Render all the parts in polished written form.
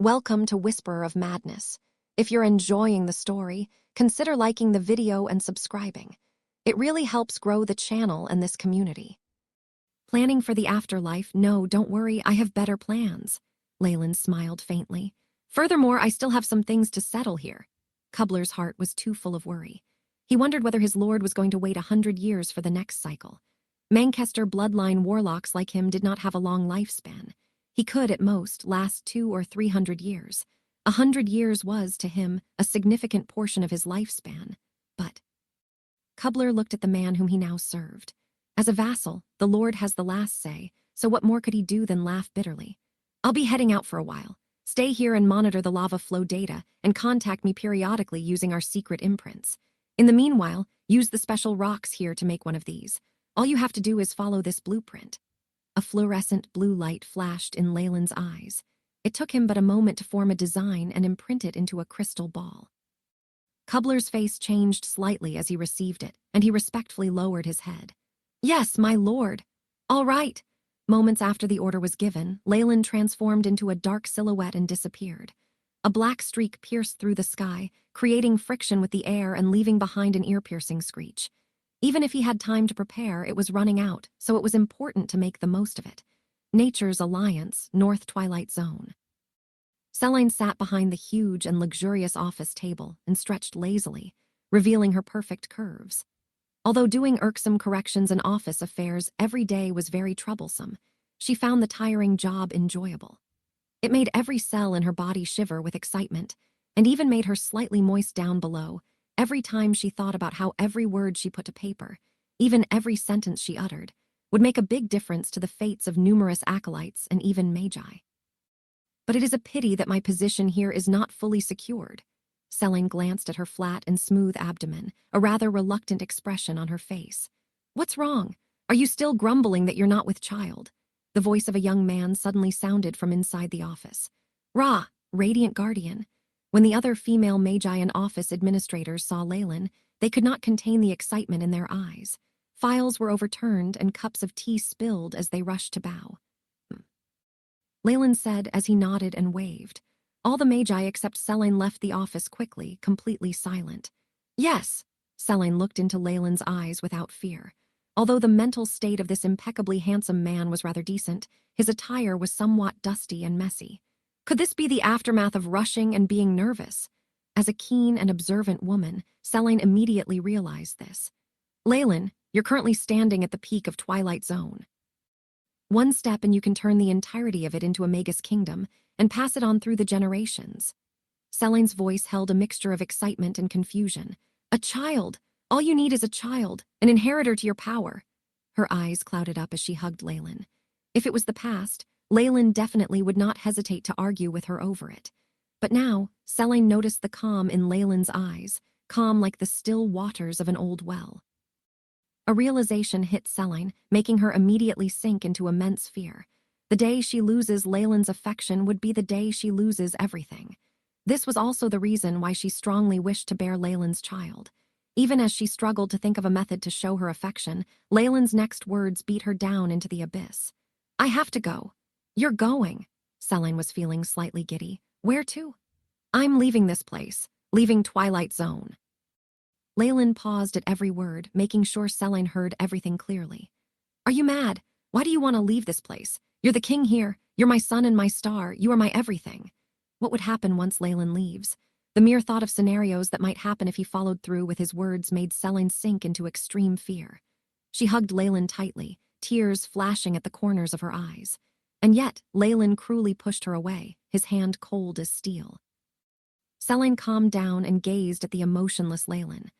Welcome to Whisperer of Madness. If you're enjoying the story, consider liking the video and subscribing. It really helps grow the channel and this community. Planning for the afterlife? No, don't worry, I have better plans. Leyland smiled faintly. Furthermore, I still have some things to settle here. Cobbler's heart was too full of worry. He wondered whether his lord was going to wait 100 years for the next cycle. Manchester bloodline warlocks like him did not have a long lifespan. He could, at most, last 200 or 300 years. 100 years was, to him, a significant portion of his lifespan. But Cobbler looked at the man whom he now served. As a vassal, the lord has the last say, so what more could he do than laugh bitterly? I'll be heading out for a while. Stay here and monitor the lava flow data, and contact me periodically using our secret imprints. In the meanwhile, use the special rocks here to make one of these. All you have to do is follow this blueprint. A fluorescent blue light flashed in Leyland's eyes. It took him but a moment to form a design and imprint it into a crystal ball. Cobbler's face changed slightly as he received it, and he respectfully lowered his head. Yes, my lord. All right. Moments after the order was given, Leyland transformed into a dark silhouette and disappeared. A black streak pierced through the sky, creating friction with the air and leaving behind an ear-piercing screech. Even if he had time to prepare, it was running out, so it was important to make the most of it. Nature's Alliance, North Twilight Zone. Celine sat behind the huge and luxurious office table and stretched lazily, revealing her perfect curves. Although doing irksome corrections and office affairs every day was very troublesome, she found the tiring job enjoyable. It made every cell in her body shiver with excitement, and even made her slightly moist down below, every time she thought about how every word she put to paper, even every sentence she uttered, would make a big difference to the fates of numerous acolytes and even magi. But it is a pity that my position here is not fully secured. Celine glanced at her flat and smooth abdomen, a rather reluctant expression on her face. What's wrong? Are you still grumbling that you're not with child? The voice of a young man suddenly sounded from inside the office. Ra, radiant guardian. When the other female magi and office administrators saw Leyland, they could not contain the excitement in their eyes. Files were overturned and cups of tea spilled as they rushed to bow. Leyland said as he nodded and waved. All the magi except Celine left the office quickly, completely silent. Yes, Celine looked into Leyland's eyes without fear. Although the mental state of this impeccably handsome man was rather decent, his attire was somewhat dusty and messy. Could this be the aftermath of rushing and being nervous? As a keen and observant woman, Celine immediately realized this. Leyland, you're currently standing at the peak of Twilight Zone. One step and you can turn the entirety of it into a Magus kingdom and pass it on through the generations. Celine's voice held a mixture of excitement and confusion. A child! All you need is a child, an inheritor to your power. Her eyes clouded up as she hugged Leyland. If it was the past, Leyland definitely would not hesitate to argue with her over it. But now, Celine noticed the calm in Leyland's eyes, calm like the still waters of an old well. A realization hit Celine, making her immediately sink into immense fear. The day she loses Leyland's affection would be the day she loses everything. This was also the reason why she strongly wished to bear Leyland's child. Even as she struggled to think of a method to show her affection, Leyland's next words beat her down into the abyss. I have to go. You're going. Celine was feeling slightly giddy. Where to? I'm leaving this place, leaving Twilight Zone. Leyland paused at every word, making sure Celine heard everything clearly. Are you mad? Why do you want to leave this place? You're the king here. You're my sun and my star. You are my everything. What would happen once Leyland leaves? The mere thought of scenarios that might happen if he followed through with his words made Celine sink into extreme fear. She hugged Leyland tightly, tears flashing at the corners of her eyes. And yet, Leyland cruelly pushed her away, his hand cold as steel. Celine calmed down and gazed at the emotionless Leyland.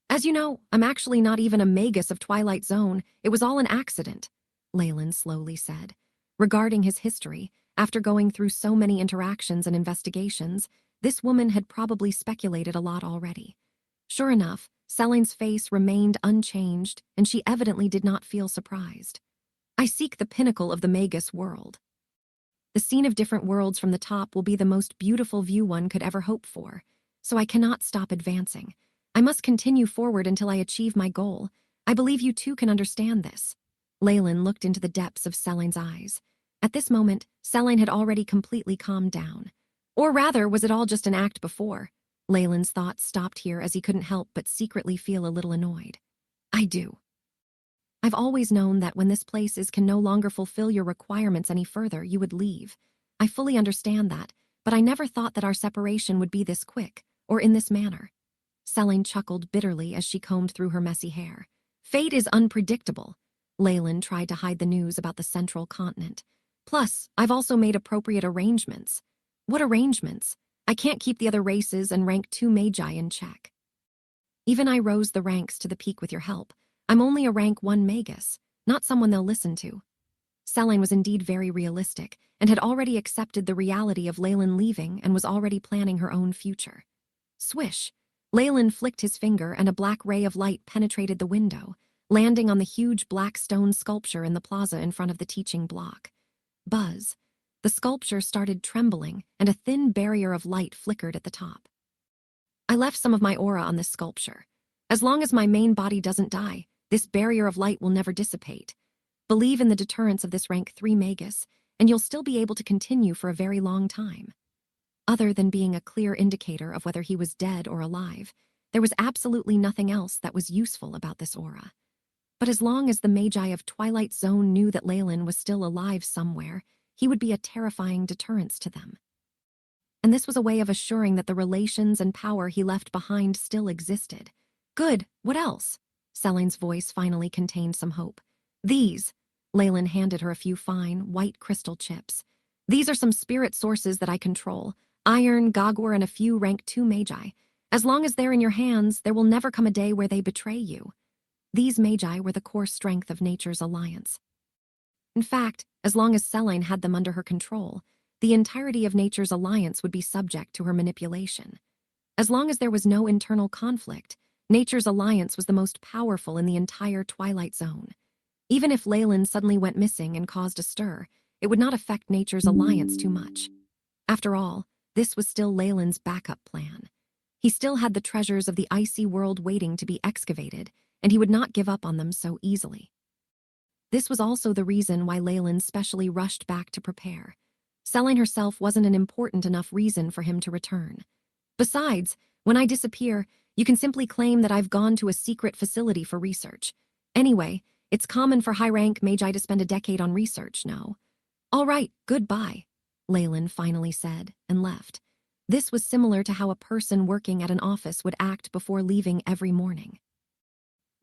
As you know, I'm actually not even a Magus of Twilight Zone. It was all an accident, Leyland slowly said. Regarding his history, after going through so many interactions and investigations, this woman had probably speculated a lot already. Sure enough, Celine's face remained unchanged, and she evidently did not feel surprised. I seek the pinnacle of the Magus world. The scene of different worlds from the top will be the most beautiful view one could ever hope for, so I cannot stop advancing. I must continue forward until I achieve my goal. I believe you too can understand this. Leyland looked into the depths of Celine's eyes. At this moment, Celine had already completely calmed down. Or rather, was it all just an act before? Leyland's thoughts stopped here as he couldn't help but secretly feel a little annoyed. I do. I've always known that when this place can no longer fulfill your requirements any further, you would leave. I fully understand that, but I never thought that our separation would be this quick, or in this manner. Selene chuckled bitterly as she combed through her messy hair. Fate is unpredictable. Leyland tried to hide the news about the central continent. Plus, I've also made appropriate arrangements. What arrangements? I can't keep the other races and rank 2 magi in check. Even I rose the ranks to the peak with your help. I'm only a rank 1 Magus, not someone they'll listen to. Selene was indeed very realistic and had already accepted the reality of Leyland leaving and was already planning her own future. Swish! Leyland flicked his finger and a black ray of light penetrated the window, landing on the huge black stone sculpture in the plaza in front of the teaching block. Buzz! The sculpture started trembling and a thin barrier of light flickered at the top. I left some of my aura on this sculpture. As long as my main body doesn't die, this barrier of light will never dissipate. Believe in the deterrence of this rank 3 Magus, and you'll still be able to continue for a very long time. Other than being a clear indicator of whether he was dead or alive, there was absolutely nothing else that was useful about this aura. But as long as the Magi of Twilight Zone knew that Leyland was still alive somewhere, he would be a terrifying deterrence to them. And this was a way of assuring that the relations and power he left behind still existed. Good, what else? Selene's voice finally contained some hope. These. Leyland handed her a few fine, white crystal chips. These are some spirit sources that I control. Iron, Gogwar, and a few rank 2 Magi. As long as they're in your hands, there will never come a day where they betray you. These Magi were the core strength of Nature's Alliance. In fact, as long as Selene had them under her control, the entirety of Nature's Alliance would be subject to her manipulation. As long as there was no internal conflict, Nature's Alliance was the most powerful in the entire Twilight Zone. Even if Leyland suddenly went missing and caused a stir, it would not affect Nature's Alliance too much. After all, this was still Leyland's backup plan. He still had the treasures of the icy world waiting to be excavated, and he would not give up on them so easily. This was also the reason why Leyland specially rushed back to prepare. Selene herself wasn't an important enough reason for him to return. Besides, when I disappear, you can simply claim that I've gone to a secret facility for research. Anyway, it's common for high-rank Magi to spend a decade on research, no? All right, goodbye, Leyland finally said, and left. This was similar to how a person working at an office would act before leaving every morning.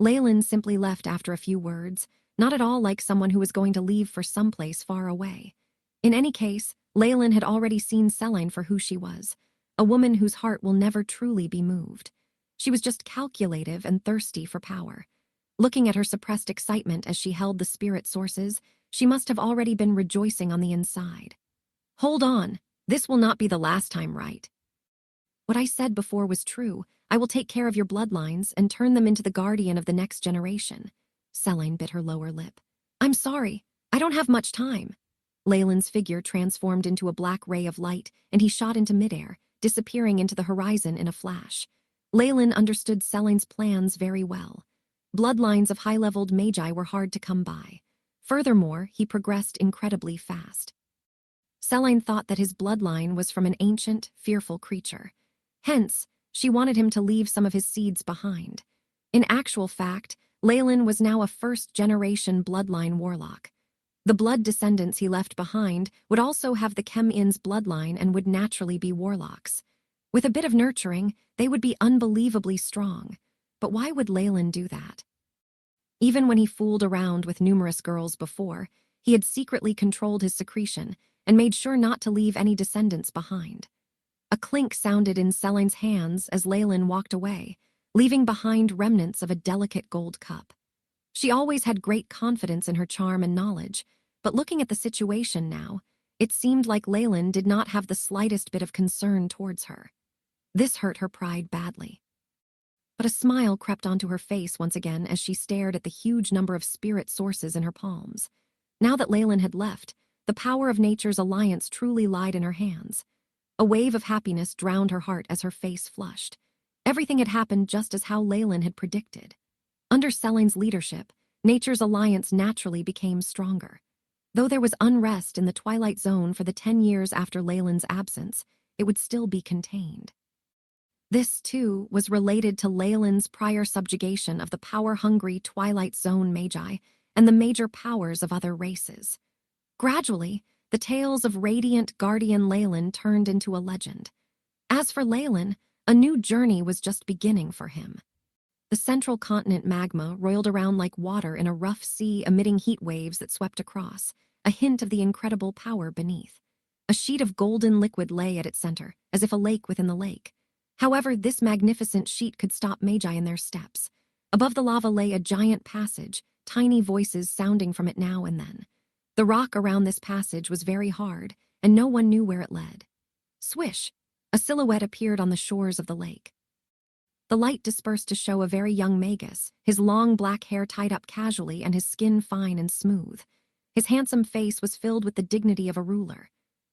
Leyland simply left after a few words, not at all like someone who was going to leave for someplace far away. In any case, Leyland had already seen Selene for who she was, a woman whose heart will never truly be moved. She was just calculative and thirsty for power. Looking at her suppressed excitement as she held the spirit sources, she must have already been rejoicing on the inside. Hold on, this will not be the last time, right? What I said before was true. I will take care of your bloodlines and turn them into the guardian of the next generation. Selene bit her lower lip. I'm sorry, I don't have much time. Leyland's figure transformed into a black ray of light, and he shot into midair, disappearing into the horizon in a flash. Leyland understood Selene's plans very well. Bloodlines of high-leveled Magi were hard to come by. Furthermore, he progressed incredibly fast. Selene thought that his bloodline was from an ancient, fearful creature. Hence, she wanted him to leave some of his seeds behind. In actual fact, Leyland was now a first-generation bloodline warlock. The blood descendants he left behind would also have the Chem-In's bloodline and would naturally be warlocks. With a bit of nurturing, they would be unbelievably strong. But why would Leyland do that? Even when he fooled around with numerous girls before, he had secretly controlled his secretion and made sure not to leave any descendants behind. A clink sounded in Selene's hands as Leyland walked away, leaving behind remnants of a delicate gold cup. She always had great confidence in her charm and knowledge, but looking at the situation now, it seemed like Leyland did not have the slightest bit of concern towards her. This hurt her pride badly. But a smile crept onto her face once again as she stared at the huge number of spirit sources in her palms. Now that Leyland had left, the power of Nature's Alliance truly lied in her hands. A wave of happiness drowned her heart as her face flushed. Everything had happened just as how Leyland had predicted. Under Selene's leadership, Nature's Alliance naturally became stronger. Though there was unrest in the Twilight Zone for the 10 years after Leyland's absence, it would still be contained. This, too, was related to Leyland's prior subjugation of the power-hungry Twilight Zone Magi and the major powers of other races. Gradually, the tales of radiant guardian Leyland turned into a legend. As for Leyland, a new journey was just beginning for him. The central continent magma roiled around like water in a rough sea, emitting heat waves that swept across, a hint of the incredible power beneath. A sheet of golden liquid lay at its center, as if a lake within the lake. However, this magnificent sheet could stop Magi in their steps. Above the lava lay a giant passage, tiny voices sounding from it now and then. The rock around this passage was very hard, and no one knew where it led. Swish! A silhouette appeared on the shores of the lake. The light dispersed to show a very young Magus, his long black hair tied up casually and his skin fine and smooth. His handsome face was filled with the dignity of a ruler.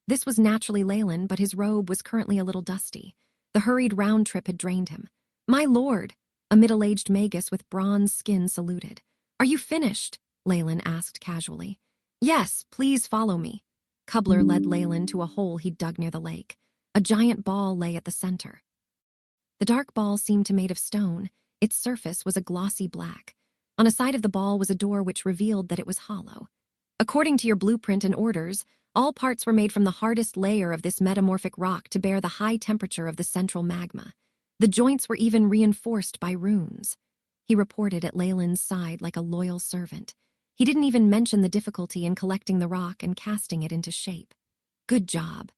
This was naturally Leyland, but his robe was currently a little dusty. The hurried round trip had drained him. "My lord," a middle-aged Magus with bronze skin saluted. "Are you finished?" Leyland asked casually. "Yes, please follow me." Cobbler led Leyland to a hole he'd dug near the lake. A giant ball lay at the center. The dark ball seemed to be made of stone. Its surface was a glossy black. On a side of the ball was a door which revealed that it was hollow. According to your blueprint and orders, all parts were made from the hardest layer of this metamorphic rock to bear the high temperature of the central magma. The joints were even reinforced by runes. He reported at Leyland's side like a loyal servant. He didn't even mention the difficulty in collecting the rock and casting it into shape. "Good job."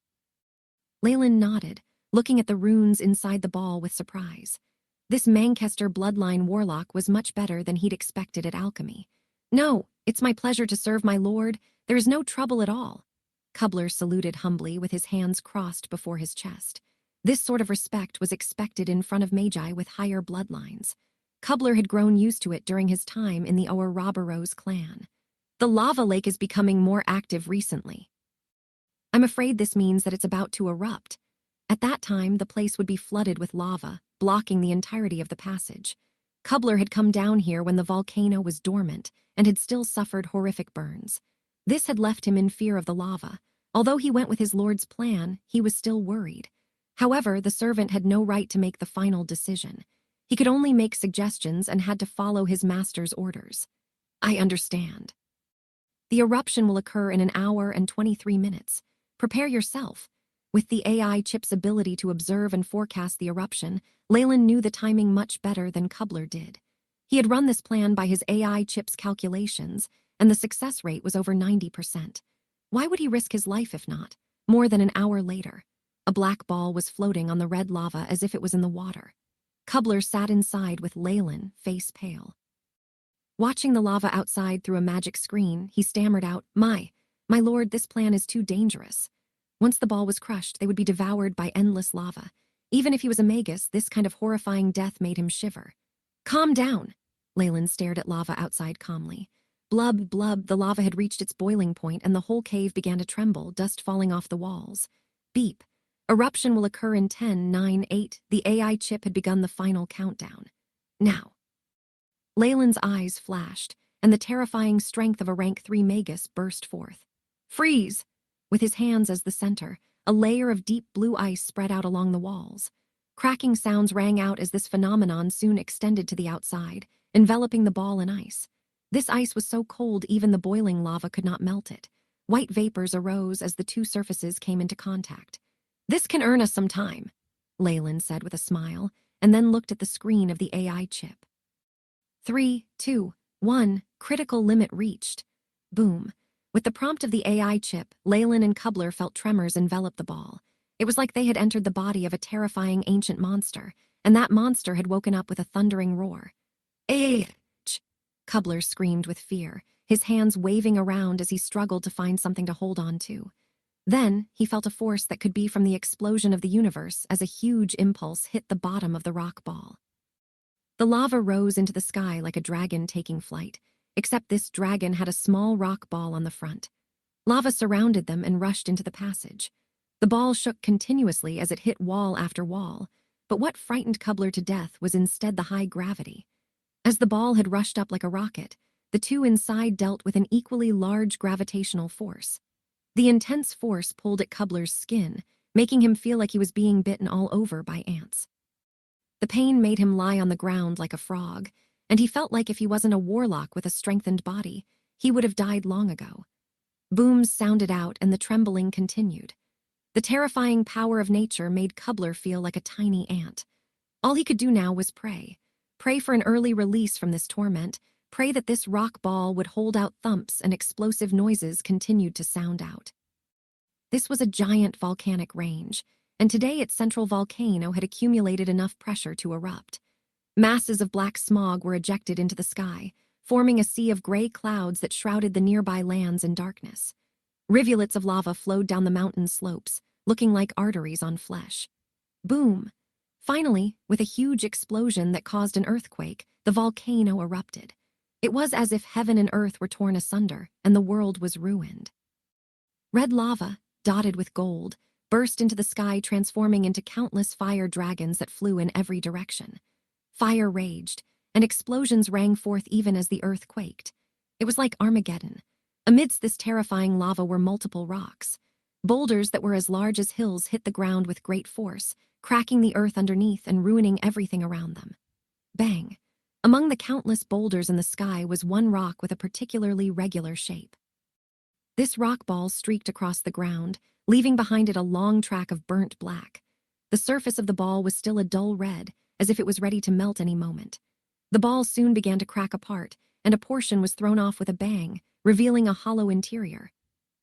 Leyland nodded, looking at the runes inside the ball with surprise. This Manchester bloodline warlock was much better than he'd expected at alchemy. "No, it's my pleasure to serve my lord. There is no trouble at all." Cobbler saluted humbly with his hands crossed before his chest. This sort of respect was expected in front of Magi with higher bloodlines. Cobbler had grown used to it during his time in the Ouroboros clan. "The lava lake is becoming more active recently. I'm afraid this means that it's about to erupt." At that time, the place would be flooded with lava, blocking the entirety of the passage. Cobbler had come down here when the volcano was dormant and had still suffered horrific burns. This had left him in fear of the lava. Although he went with his lord's plan, he was still worried. However, the servant had no right to make the final decision. He could only make suggestions and had to follow his master's orders. "I understand. The eruption will occur in an hour and 23 minutes. Prepare yourself." With the AI chip's ability to observe and forecast the eruption, Leyland knew the timing much better than Cobbler did. He had run this plan by his AI chip's calculations, and the success rate was over 90%. Why would he risk his life if not? More than an hour later, a black ball was floating on the red lava as if it was in the water. Cobbler sat inside with Leyland, face pale. Watching the lava outside through a magic screen, he stammered out, My lord, this plan is too dangerous." Once the ball was crushed, they would be devoured by endless lava. Even if he was a Magus, this kind of horrifying death made him shiver. "Calm down." Leyland stared at lava outside calmly. Blub, blub, the lava had reached its boiling point and the whole cave began to tremble, dust falling off the walls. Beep. Eruption will occur in 10, 9, 8. The AI chip had begun the final countdown. Now. Leyland's eyes flashed, and the terrifying strength of a rank 3 Magus burst forth. "Freeze!" With his hands as the center, a layer of deep blue ice spread out along the walls. Cracking sounds rang out as this phenomenon soon extended to the outside, enveloping the ball in ice. This ice was so cold even the boiling lava could not melt it. White vapors arose as the two surfaces came into contact. "This can earn us some time," Leyland said with a smile, and then looked at the screen of the AI chip. 3, 2, 1, critical limit reached. Boom. With the prompt of the AI chip, Leyland and Cobbler felt tremors envelop the ball. It was like they had entered the body of a terrifying ancient monster, and that monster had woken up with a thundering roar. "Eh!" Cobbler screamed with fear, his hands waving around as he struggled to find something to hold on to. Then, he felt a force that could be from the explosion of the universe as a huge impulse hit the bottom of the rock ball. The lava rose into the sky like a dragon taking flight, except this dragon had a small rock ball on the front. Lava surrounded them and rushed into the passage. The ball shook continuously as it hit wall after wall, but what frightened Cobbler to death was instead the high gravity. As the ball had rushed up like a rocket, the two inside dealt with an equally large gravitational force. The intense force pulled at Cobbler's skin, making him feel like he was being bitten all over by ants. The pain made him lie on the ground like a frog, and he felt like if he wasn't a warlock with a strengthened body, he would have died long ago. Booms sounded out and the trembling continued. The terrifying power of nature made Cobbler feel like a tiny ant. All he could do now was pray. Pray for an early release from this torment, pray that this rock ball would hold out thumps and explosive noises continued to sound out. This was a giant volcanic range, and today its central volcano had accumulated enough pressure to erupt. Masses of black smog were ejected into the sky, forming a sea of gray clouds that shrouded the nearby lands in darkness. Rivulets of lava flowed down the mountain slopes, looking like arteries on flesh. Boom! Finally, with a huge explosion that caused an earthquake, the volcano erupted. It was as if heaven and earth were torn asunder, and the world was ruined. Red lava, dotted with gold, burst into the sky, transforming into countless fire dragons that flew in every direction. Fire raged, and explosions rang forth even as the earth quaked. It was like Armageddon. Amidst this terrifying lava were multiple rocks. Boulders that were as large as hills hit the ground with great force, cracking the earth underneath and ruining everything around them. Bang! Among the countless boulders in the sky was one rock with a particularly regular shape. This rock ball streaked across the ground, leaving behind it a long track of burnt black. The surface of the ball was still a dull red, as if it was ready to melt any moment. The ball soon began to crack apart, and a portion was thrown off with a bang, revealing a hollow interior.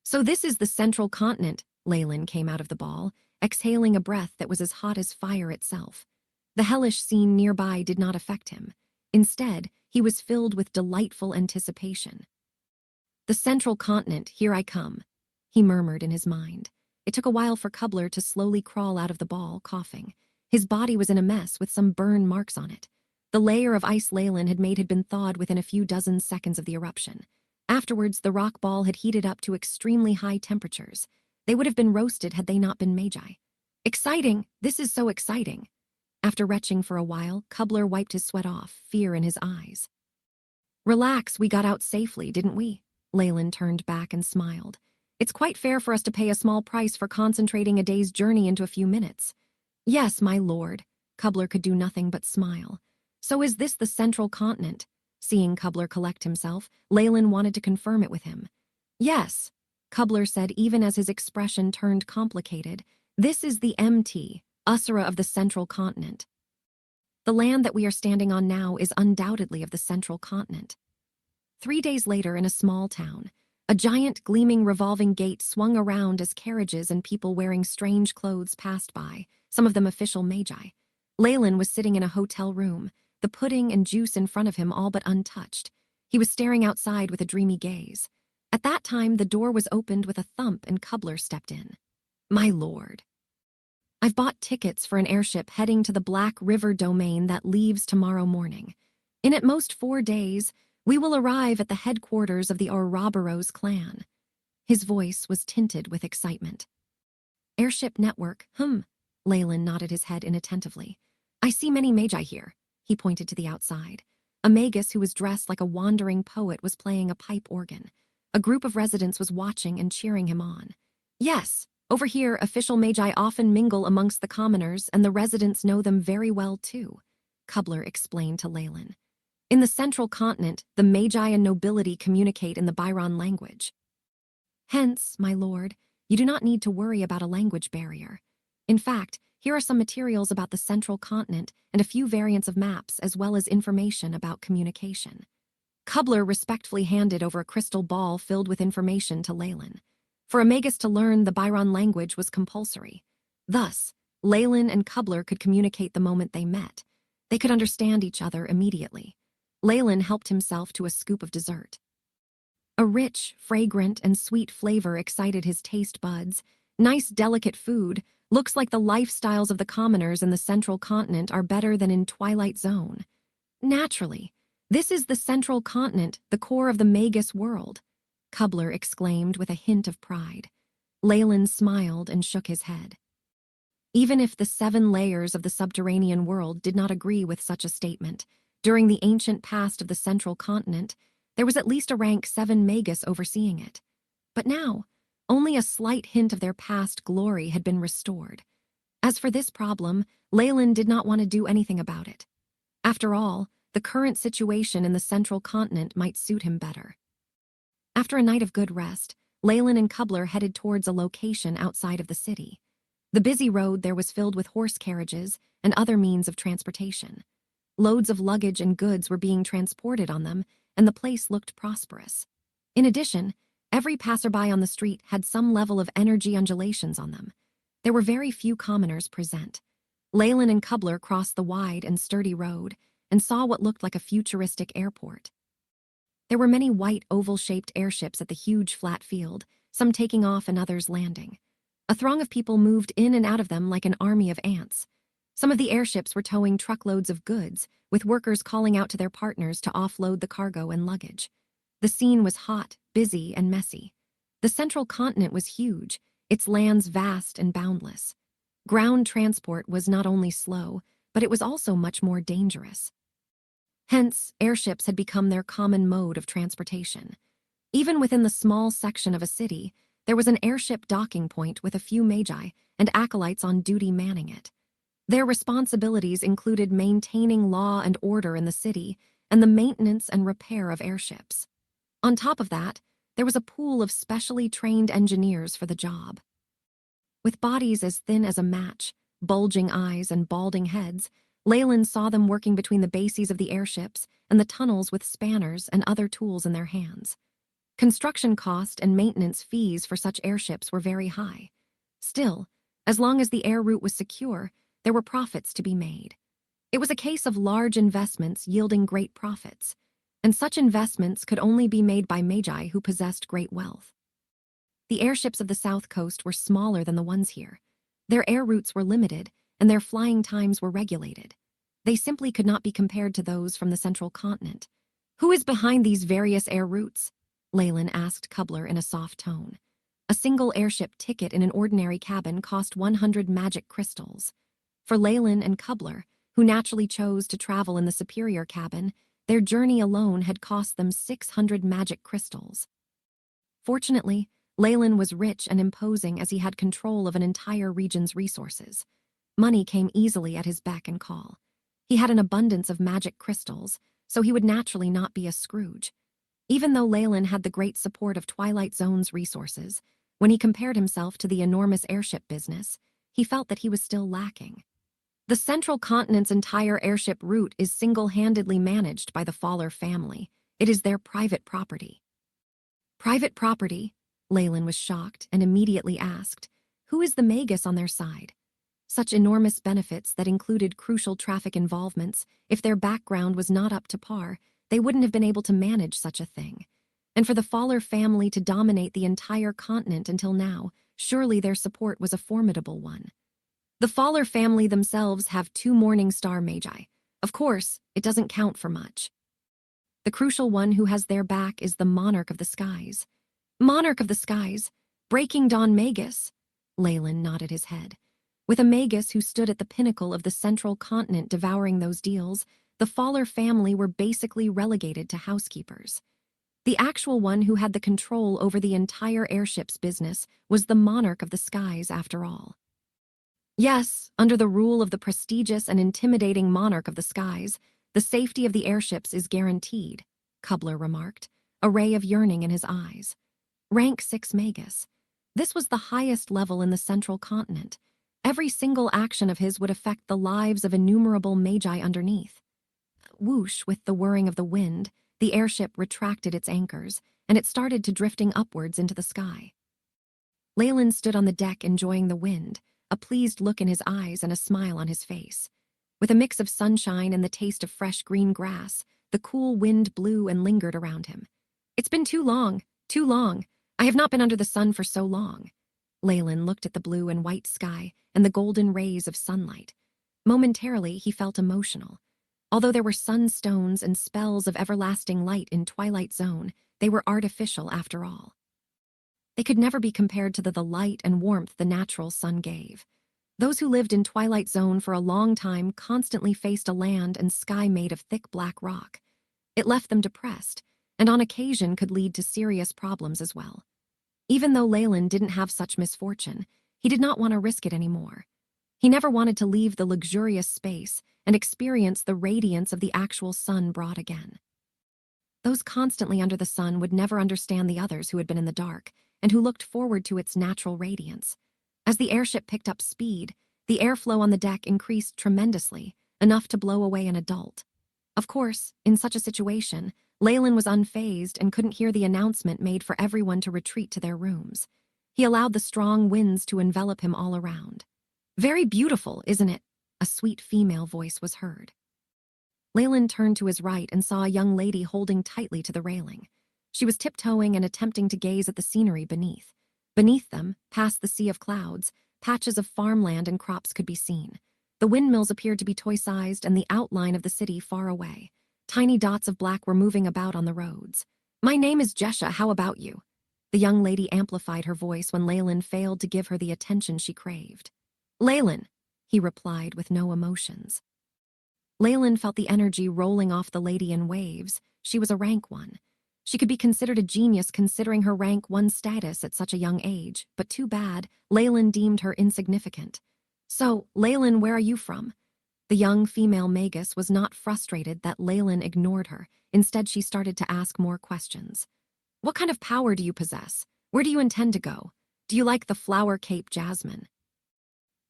"So this is the central continent," Leyland came out of the ball, exhaling a breath that was as hot as fire itself. The hellish scene nearby did not affect him. Instead, he was filled with delightful anticipation. "The central continent, here I come," he murmured in his mind. It took a while for Cobbler to slowly crawl out of the ball, coughing. His body was in a mess with some burn marks on it. The layer of ice Leyland had made had been thawed within a few dozen seconds of the eruption. Afterwards, the rock ball had heated up to extremely high temperatures. They would have been roasted had they not been magi. "Exciting! This is so exciting!" After retching for a while, Cobbler wiped his sweat off, fear in his eyes. "Relax, we got out safely, didn't we?" Leyland turned back and smiled. "It's quite fair for us to pay a small price for concentrating a day's journey into a few minutes." "Yes, my lord." Cobbler could do nothing but smile. "So is this the central continent?" Seeing Cobbler collect himself, Leyland wanted to confirm it with him. "Yes," Cobbler said even as his expression turned complicated. "This is the MT, Usura of the central continent. The land that we are standing on now is undoubtedly of the central continent." 3 days later, in a small town, a giant gleaming revolving gate swung around as carriages and people wearing strange clothes passed by, some of them official magi. Leyland was sitting in a hotel room, the pudding and juice in front of him all but untouched. He was staring outside with a dreamy gaze. At that time, the door was opened with a thump and Cobbler stepped in. "My lord, I've bought tickets for an airship heading to the Black River domain that leaves tomorrow morning. In at most 4 days, we will arrive at the headquarters of the Ouroboros clan." His voice was tinted with excitement. "Airship network, Leyland nodded his head inattentively. "I see many magi here." He pointed to the outside. A Magus who was dressed like a wandering poet was playing a pipe organ. A group of residents was watching and cheering him on. "Yes, over here, official magi often mingle amongst the commoners, and the residents know them very well too," Cobbler explained to Leyland. "In the central continent, the magi and nobility communicate in the Byron language. Hence, my lord, you do not need to worry about a language barrier. In fact, here are some materials about the central continent and a few variants of maps as well as information about communication." Cobbler respectfully handed over a crystal ball filled with information to Leyland. For a Magus to learn the Byron language was compulsory. Thus, Leyland and Cobbler could communicate the moment they met. They could understand each other immediately. Leyland helped himself to a scoop of dessert. A rich, fragrant, and sweet flavor excited his taste buds. Nice, delicate food. Looks like the lifestyles of the commoners in the central continent are better than in Twilight Zone. Naturally, this is the central continent, the core of the Magus world, Cobbler exclaimed with a hint of pride. Leyland smiled and shook his head. Even if the 7 layers of the subterranean world did not agree with such a statement, during the ancient past of the central continent, there was at least a rank 7 Magus overseeing it. But now, Only a slight hint of their past glory had been restored. As for this problem, Leyland did not want to do anything about it. After all, the current situation in the central continent might suit him better. After a night of good rest, Leyland and Kubler headed towards a location outside of the city. The busy road there was filled with horse carriages and other means of transportation. Loads of luggage and goods were being transported on them, and the place looked prosperous. In addition, every passerby on the street had some level of energy undulations on them. There were very few commoners present. Leyland and Kubler crossed the wide and sturdy road and saw what looked like a futuristic airport. There were many white oval-shaped airships at the huge flat field, some taking off and others landing. A throng of people moved in and out of them like an army of ants. Some of the airships were towing truckloads of goods, with workers calling out to their partners to offload the cargo and luggage. The scene was hot, busy, and messy. The central continent was huge, its lands vast and boundless. Ground transport was not only slow, but it was also much more dangerous. Hence, airships had become their common mode of transportation. Even within the small section of a city, there was an airship docking point with a few magi and acolytes on duty manning it. Their responsibilities included maintaining law and order in the city and the maintenance and repair of airships. On top of that, there was a pool of specially trained engineers for the job. With bodies as thin as a match, bulging eyes, and balding heads, Leyland saw them working between the bases of the airships and the tunnels with spanners and other tools in their hands. Construction cost and maintenance fees for such airships were very high. Still, as long as the air route was secure, there were profits to be made. It was a case of large investments yielding great profits, and such investments could only be made by magi who possessed great wealth. The airships of the South Coast were smaller than the ones here. Their air routes were limited, and their flying times were regulated. They simply could not be compared to those from the central continent. "Who is behind these various air routes?" Leyland asked Kubler in a soft tone. A single airship ticket in an ordinary cabin cost 100 magic crystals. For Leyland and Kubler, who naturally chose to travel in the superior cabin, their journey alone had cost them 600 magic crystals. Fortunately, Leyland was rich and imposing as he had control of an entire region's resources. Money came easily at his beck and call. He had an abundance of magic crystals, so he would naturally not be a Scrooge. Even though Leyland had the great support of Twilight Zone's resources, when he compared himself to the enormous airship business, he felt that he was still lacking. The central continent's entire airship route is single-handedly managed by the Fowler family. It is their private property. Private property? Leyland was shocked and immediately asked, who is the Magus on their side? Such enormous benefits that included crucial traffic involvements, if their background was not up to par, they wouldn't have been able to manage such a thing. And for the Fowler family to dominate the entire continent until now, surely their support was a formidable one. The Fowler family themselves have 2 Morning Star Magi. Of course, it doesn't count for much. The crucial one who has their back is the Monarch of the Skies. Monarch of the Skies? Breaking Dawn Magus? Leyland nodded his head. With a Magus who stood at the pinnacle of the central continent devouring those deals, the Fowler family were basically relegated to housekeepers. The actual one who had the control over the entire airship's business was the Monarch of the Skies after all. Yes, under the rule of the prestigious and intimidating Monarch of the Skies, the safety of the airships is guaranteed, Kubler remarked, a ray of yearning in his eyes. Rank 6 Magus. This was the highest level in the central continent. Every single action of his would affect the lives of innumerable magi underneath. Whoosh, with the whirring of the wind, the airship retracted its anchors, and it started to drifting upwards into the sky. Leyland stood on the deck enjoying the wind, a pleased look in his eyes and a smile on his face. With a mix of sunshine and the taste of fresh green grass, the cool wind blew and lingered around him. It's been too long, too long. I have not been under the sun for so long. Leyland looked at the blue and white sky and the golden rays of sunlight. Momentarily, he felt emotional. Although there were sunstones and spells of everlasting light in Twilight Zone, they were artificial after all. They could never be compared to the light and warmth the natural sun gave. Those who lived in Twilight Zone for a long time constantly faced a land and sky made of thick black rock. It left them depressed, and on occasion could lead to serious problems as well. Even though Leyland didn't have such misfortune, he did not want to risk it anymore. He never wanted to leave the luxurious space and experience the radiance of the actual sun brought again. Those constantly under the sun would never understand the others who had been in the dark and who looked forward to its natural radiance. As the airship picked up speed, the airflow on the deck increased tremendously, enough to blow away an adult. Of course, in such a situation, Leyland was unfazed and couldn't hear the announcement made for everyone to retreat to their rooms. He allowed the strong winds to envelop him all around. "Very beautiful, isn't it?" A sweet female voice was heard. Leyland turned to his right and saw a young lady holding tightly to the railing. She was tiptoeing and attempting to gaze at the scenery beneath. Beneath them, past the sea of clouds, patches of farmland and crops could be seen. The windmills appeared to be toy-sized and the outline of the city far away. Tiny dots of black were moving about on the roads. "My name is Jesha, how about you?" The young lady amplified her voice when Leyland failed to give her the attention she craved. "Leyland," he replied with no emotions. Leyland felt the energy rolling off the lady in waves. She was a rank 1. She could be considered a genius considering her rank 1 status at such a young age, but too bad, Leyland deemed her insignificant. "So, Leyland, where are you from?" The young female Magus was not frustrated that Leyland ignored her. Instead, she started to ask more questions. "What kind of power do you possess? Where do you intend to go? Do you like the flower cape jasmine?"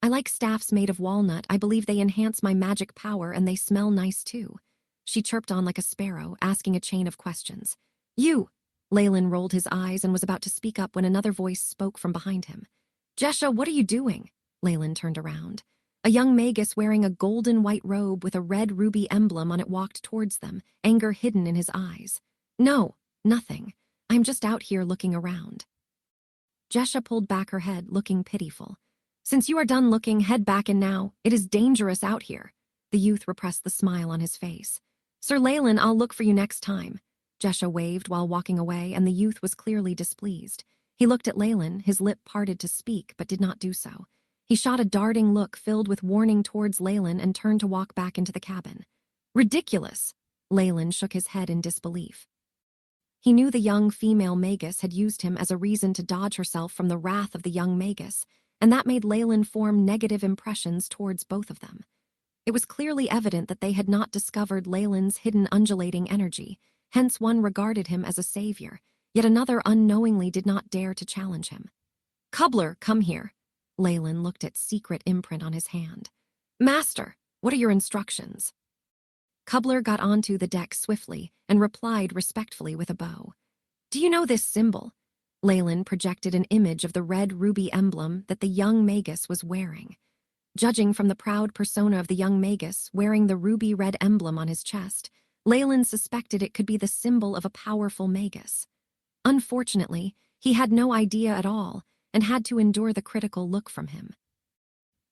"I like staffs made of walnut. I believe they enhance my magic power and they smell nice too." She chirped on like a sparrow, asking a chain of questions. "You!" Leyland rolled his eyes and was about to speak up when another voice spoke from behind him. "Jesha, what are you doing?" Leyland turned around. A young Magus wearing a golden white robe with a red ruby emblem on it walked towards them, anger hidden in his eyes. "No, nothing. I'm just out here looking around." Jesha pulled back her head, looking pitiful. "Since you are done looking, head back in now. It is dangerous out here." The youth repressed the smile on his face. "Sir Leyland, I'll look for you next time." Jesha waved while walking away, and the youth was clearly displeased. He looked at Leyland, his lip parted to speak, but did not do so. He shot a darting look filled with warning towards Leyland and turned to walk back into the cabin. "Ridiculous!" Leyland shook his head in disbelief. He knew the young female Magus had used him as a reason to dodge herself from the wrath of the young Magus, and that made Leyland form negative impressions towards both of them. It was clearly evident that they had not discovered Leyland's hidden undulating energy, hence one regarded him as a savior, yet another unknowingly did not dare to challenge him. "Cobbler, come here." Leyland looked at secret imprint on his hand. "Master, what are your instructions?" Cobbler got onto the deck swiftly and replied respectfully with a bow. "Do you know this symbol?" Leyland projected an image of the red ruby emblem that the young Magus was wearing. Judging from the proud persona of the young Magus wearing the ruby red emblem on his chest, Leyland suspected it could be the symbol of a powerful Magus. Unfortunately, he had no idea at all and had to endure the critical look from him.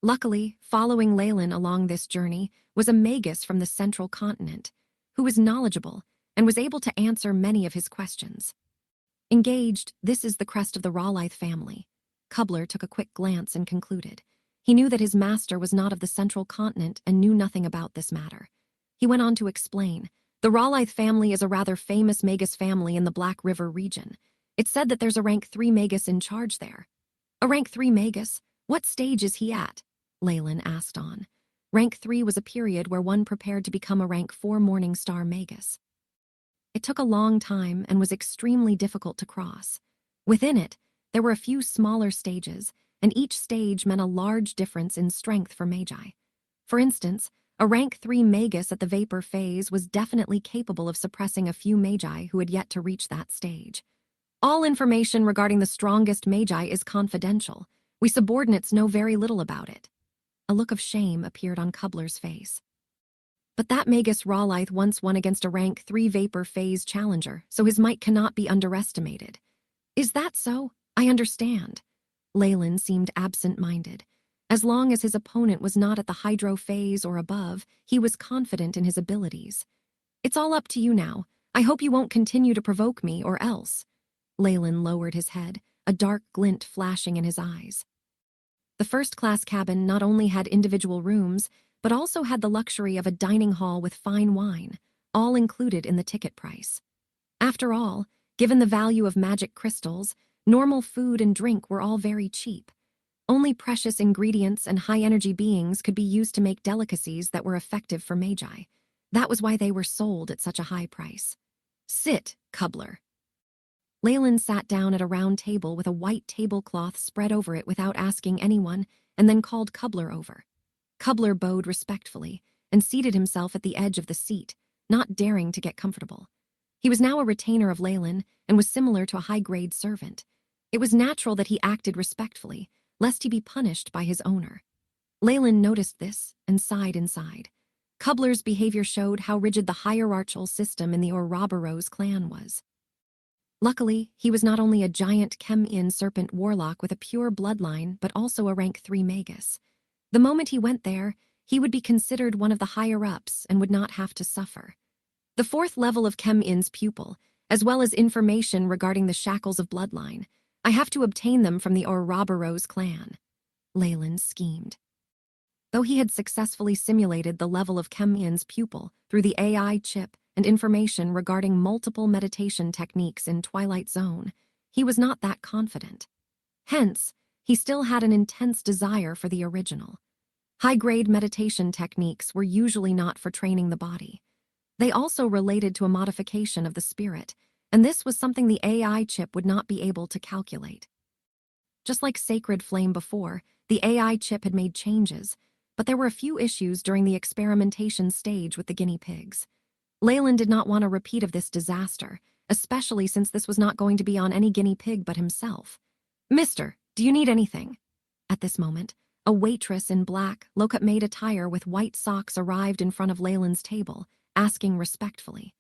Luckily, following Leyland along this journey was a Magus from the central continent, who was knowledgeable and was able to answer many of his questions. Engaged, "This is the crest of the Warlock family." Cobbler took a quick glance and concluded. He knew that his master was not of the central continent and knew nothing about this matter. He went on to explain, "The Warlock family is a rather famous Magus family in the Black River region. It's said that there's a rank 3 Magus in charge there." "A rank 3 Magus? What stage is he at?" Leyland asked on. Rank 3 was a period where one prepared to become a rank 4 Morning Star Magus. It took a long time and was extremely difficult to cross. Within it, there were a few smaller stages, and each stage meant a large difference in strength for Magi. For instance, a rank 3 Magus at the Vapor phase was definitely capable of suppressing a few Magi who had yet to reach that stage. "All information regarding the strongest Magi is confidential. We subordinates know very little about it." A look of shame appeared on Cobbler's face. "But that Magus Rawlithe once won against a rank 3 Vapor phase challenger, so his might cannot be underestimated." "Is that so? I understand." Leyland seemed absent-minded. As long as his opponent was not at the Hydro phase or above, he was confident in his abilities. "It's all up to you now. I hope you won't continue to provoke me, or else." Leyland lowered his head, a dark glint flashing in his eyes. The first-class cabin not only had individual rooms, but also had the luxury of a dining hall with fine wine, all included in the ticket price. After all, given the value of magic crystals, Normal food and drink were all very cheap. Only precious ingredients and high-energy beings could be used to make delicacies that were effective for magi. That was why they were sold at such a high price. "Sit, cobbler." Leyland sat down at a round table with a white tablecloth spread over it without asking anyone, and then called Cobbler over. Cobbler bowed respectfully and seated himself at the edge of the seat, not daring to get comfortable. He was now a retainer of Leyland and was similar to a high-grade servant. It was natural that he acted respectfully, lest he be punished by his owner. Leyland noticed this and sighed inside. Cobbler's behavior showed how rigid the hierarchical system in the Ouroboros clan was. Luckily, he was not only a giant Chem-In serpent warlock with a pure bloodline, but also a rank 3 Magus. The moment he went there, he would be considered one of the higher-ups and would not have to suffer. The 4th level of Chem-In's pupil, as well as information regarding the shackles of bloodline. I have to obtain them from the Ouroboros clan. Leyland schemed. Though he had successfully simulated the level of Chem-In's pupil through the AI chip and information regarding multiple meditation techniques in Twilight Zone, he was not that confident. Hence, he still had an intense desire for the original. High-grade meditation techniques were usually not for training the body. They also related to a modification of the spirit, and this was something the AI chip would not be able to calculate. Just like Sacred Flame before, the AI chip had made changes, but there were a few issues during the experimentation stage with the guinea pigs. Leyland did not want a repeat of this disaster, especially since this was not going to be on any guinea pig but himself. "Mister, do you need anything?" At this moment, a waitress in black, low-cut-made attire with white socks arrived in front of Leyland's table, asking respectfully.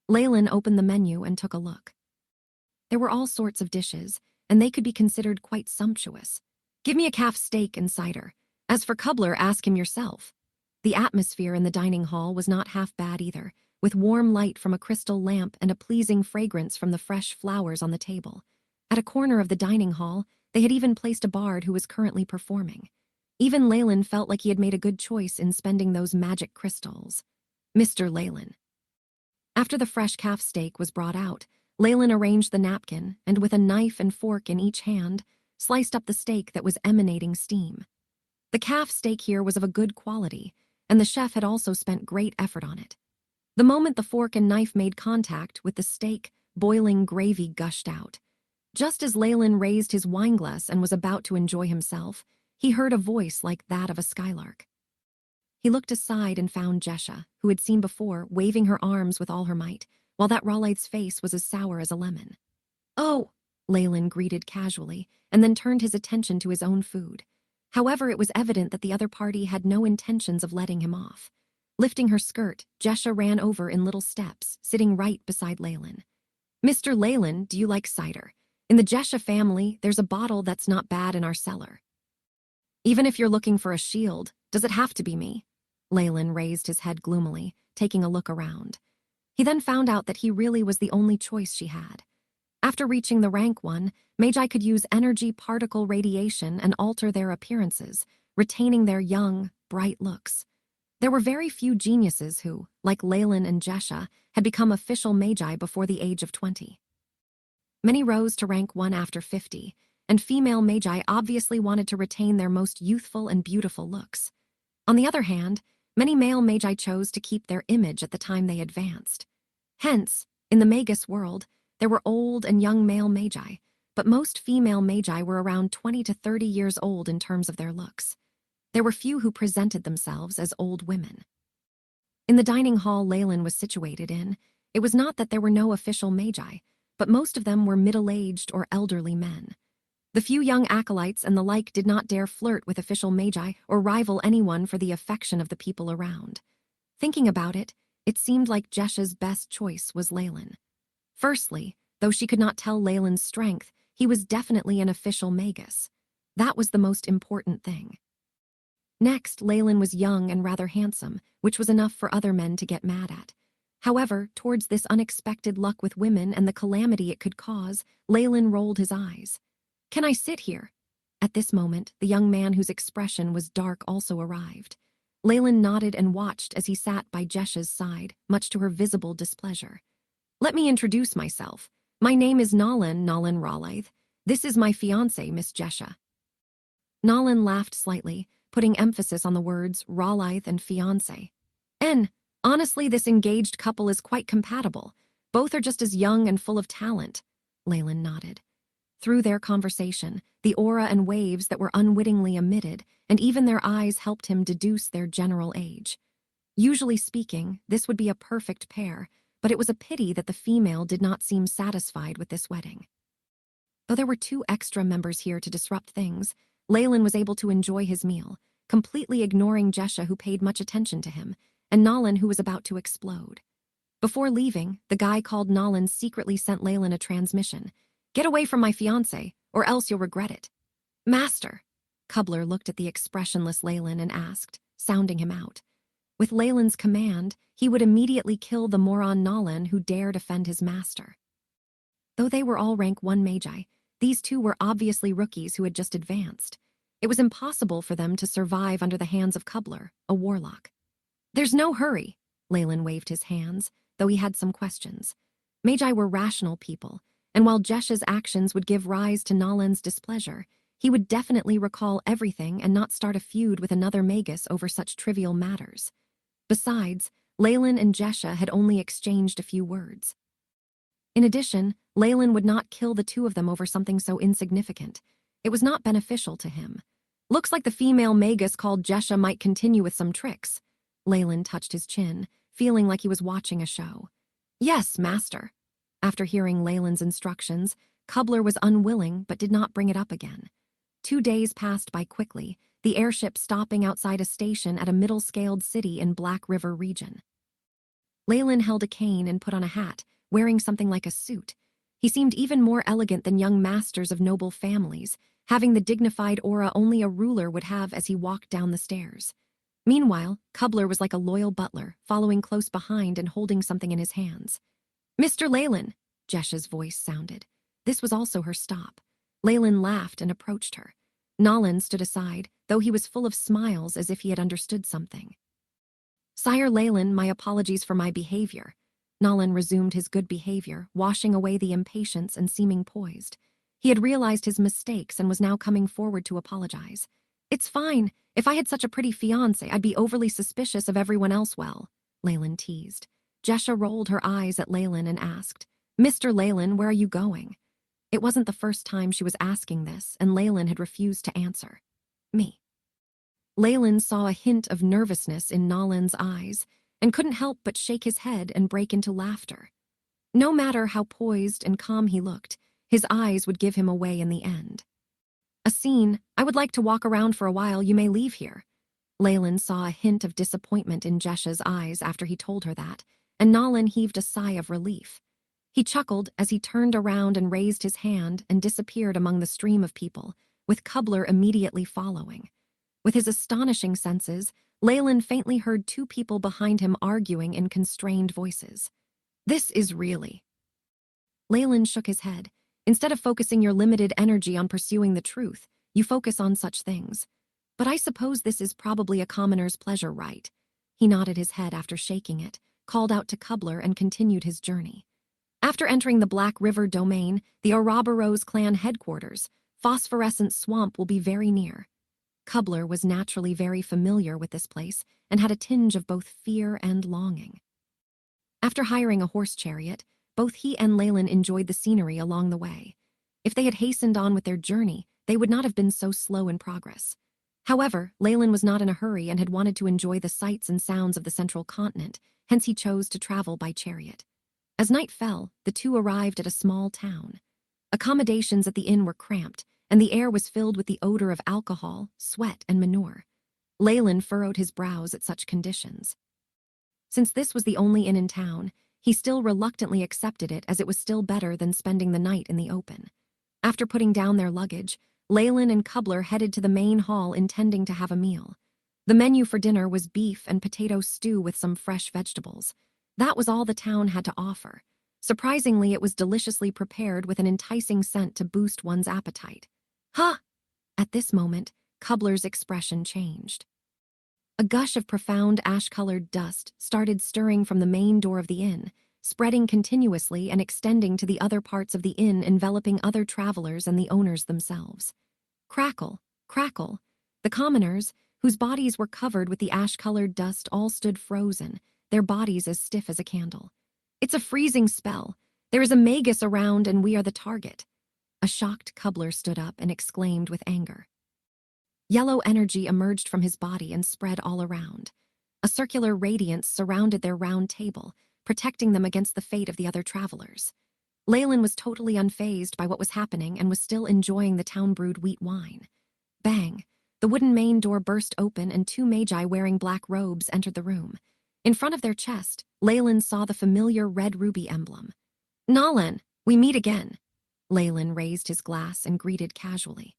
Leyland opened the menu and took a look. There were all sorts of dishes, and they could be considered quite sumptuous. "Give me a calf steak and cider. As for Cobbler, ask him yourself." The atmosphere in the dining hall was not half bad either, with warm light from a crystal lamp and a pleasing fragrance from the fresh flowers on the table. At a corner of the dining hall, they had even placed a bard who was currently performing. Even Leyland felt like he had made a good choice in spending those magic crystals. "Mr. Leyland." After the fresh calf steak was brought out, Leyland arranged the napkin and, with a knife and fork in each hand, sliced up the steak that was emanating steam. The calf steak here was of a good quality, and the chef had also spent great effort on it. The moment the fork and knife made contact with the steak, boiling gravy gushed out. Just as Leyland raised his wineglass and was about to enjoy himself, he heard a voice like that of a skylark. He looked aside and found Jesha, who had seen before, waving her arms with all her might, while that Rawlithe's face was as sour as a lemon. "Oh," Leyland greeted casually, and then turned his attention to his own food. However, it was evident that the other party had no intentions of letting him off. Lifting her skirt, Jesha ran over in little steps, sitting right beside Leyland. "Mr. Leyland, do you like cider? In the Jesha family, there's a bottle that's not bad in our cellar." "Even if you're looking for a shield, does it have to be me?" Leyland raised his head gloomily, taking a look around. He then found out that he really was the only choice she had. After reaching the rank 1, Magi could use energy particle radiation and alter their appearances, retaining their young, bright looks. There were very few geniuses who, like Leyland and Jesha, had become official Magi before the age of 20. Many rose to rank 1 after 50, and female Magi obviously wanted to retain their most youthful and beautiful looks. On the other hand, many male Magi chose to keep their image at the time they advanced. Hence, in the Magus world, there were old and young male Magi, but most female Magi were around 20 to 30 years old in terms of their looks. There were few who presented themselves as old women. In the dining hall Leyland was situated in, it was not that there were no official Magi, but most of them were middle-aged or elderly men. The few young acolytes and the like did not dare flirt with official Magi or rival anyone for the affection of the people around. Thinking about it, it seemed like Jesha's best choice was Leyland. Firstly, though she could not tell Leyland's strength, he was definitely an official Magus. That was the most important thing. Next, Leyland was young and rather handsome, which was enough for other men to get mad at. However, towards this unexpected luck with women and the calamity it could cause, Leyland rolled his eyes. "Can I sit here?" At this moment, the young man whose expression was dark also arrived. Leyland nodded and watched as he sat by Jesha's side, much to her visible displeasure. "Let me introduce myself. My name is Nolan Rawlithe. This is my fiancé, Miss Jesha. Nolan laughed slightly, putting emphasis on the words Rawlithe and fiancé. And, honestly, this engaged couple is quite compatible. Both are just as young and full of talent. Leyland nodded. Through their conversation, the aura and waves that were unwittingly emitted, and even their eyes helped him deduce their general age. Usually speaking, this would be a perfect pair, but it was a pity that the female did not seem satisfied with this wedding. Though there were 2 extra members here to disrupt things, Leyland was able to enjoy his meal, completely ignoring Jesha, who paid much attention to him, and Nolan, who was about to explode. Before leaving, the guy called Nolan secretly sent Leyland a transmission. Get away from my fiancé, or else you'll regret it. Master. Kubler looked at the expressionless Leyland and asked, sounding him out. With Leyland's command, he would immediately kill the moron Nolan who dared offend his master. Though they were all rank 1 magi, these 2 were obviously rookies who had just advanced. It was impossible for them to survive under the hands of Kubler, a warlock. There's no hurry. Leyland waved his hands, though he had some questions. Magi were rational people, and while Jesha's actions would give rise to Nolan's displeasure, he would definitely recall everything and not start a feud with another Magus over such trivial matters. Besides, Leyland and Jesha had only exchanged a few words. In addition, Leyland would not kill the 2 of them over something so insignificant. It was not beneficial to him. Looks like the female Magus called Jesha might continue with some tricks. Leyland touched his chin, feeling like he was watching a show. Yes, master. After hearing Leyland's instructions, Kubler was unwilling but did not bring it up again. 2 days passed by quickly, the airship stopping outside a station at a middle-scaled city in Black River region. Leyland held a cane and put on a hat, wearing something like a suit. He seemed even more elegant than young masters of noble families, having the dignified aura only a ruler would have as he walked down the stairs. Meanwhile, Kubler was like a loyal butler, following close behind and holding something in his hands. Mr. Leyland, Jesha's voice sounded. This was also her stop. Leyland laughed and approached her. Nolan stood aside, though he was full of smiles as if he had understood something. Sire Leyland, my apologies for my behavior. Nolan resumed his good behavior, washing away the impatience and seeming poised. He had realized his mistakes and was now coming forward to apologize. It's fine. If I had such a pretty fiancé, I'd be overly suspicious of everyone else. Well, Leyland teased. Jesha rolled her eyes at Leyland and asked, Mr. Leyland, where are you going? It wasn't the first time she was asking this, and Leyland had refused to answer. Me. Leyland saw a hint of nervousness in Nolan's eyes and couldn't help but shake his head and break into laughter. No matter how poised and calm he looked, his eyes would give him away in the end. A scene. I would like to walk around for a while. You may leave here. Leyland saw a hint of disappointment in Jesha's eyes after he told her that, and Nolan heaved a sigh of relief. He chuckled as he turned around and raised his hand and disappeared among the stream of people, with Kubler immediately following. With his astonishing senses, Leyland faintly heard 2 people behind him arguing in constrained voices. This is really... Leyland shook his head. Instead of focusing your limited energy on pursuing the truth, you focus on such things. But I suppose this is probably a commoner's pleasure, right? He nodded his head after shaking it, called out to Kubler, and continued his journey. After entering the Black River domain, the Ouroboros clan headquarters, Phosphorescent Swamp will be very near. Kubler was naturally very familiar with this place and had a tinge of both fear and longing. After hiring a horse chariot, both he and Leyland enjoyed the scenery along the way. If they had hastened on with their journey, they would not have been so slow in progress. However, Leyland was not in a hurry and had wanted to enjoy the sights and sounds of the central continent, hence he chose to travel by chariot. As night fell, the 2 arrived at a small town. Accommodations at the inn were cramped, and the air was filled with the odor of alcohol, sweat, and manure. Leyland furrowed his brows at such conditions. Since this was the only inn in town, he still reluctantly accepted it, as it was still better than spending the night in the open. After putting down their luggage, Leyland and Kubler headed to the main hall, intending to have a meal. The menu for dinner was beef and potato stew with some fresh vegetables. That was all the town had to offer. Surprisingly, it was deliciously prepared with an enticing scent to boost one's appetite. Huh! At this moment, Kubler's expression changed. A gush of profound ash-colored dust started stirring from the main door of the inn, spreading continuously and extending to the other parts of the inn, enveloping other travelers and the owners themselves. Crackle, crackle. The commoners, whose bodies were covered with the ash-colored dust, all stood frozen, their bodies as stiff as a candle. It's a freezing spell. There is a Magus around and we are the target. A shocked cobbler stood up and exclaimed with anger. Yellow energy emerged from his body and spread all around. A circular radiance surrounded their round table, protecting them against the fate of the other travelers. Leyland was totally unfazed by what was happening and was still enjoying the town-brewed wheat wine. Bang! The wooden main door burst open and two magi wearing black robes entered the room. In front of their chest, Leyland saw the familiar red ruby emblem. "Nolan, we meet again." Leyland raised his glass and greeted casually.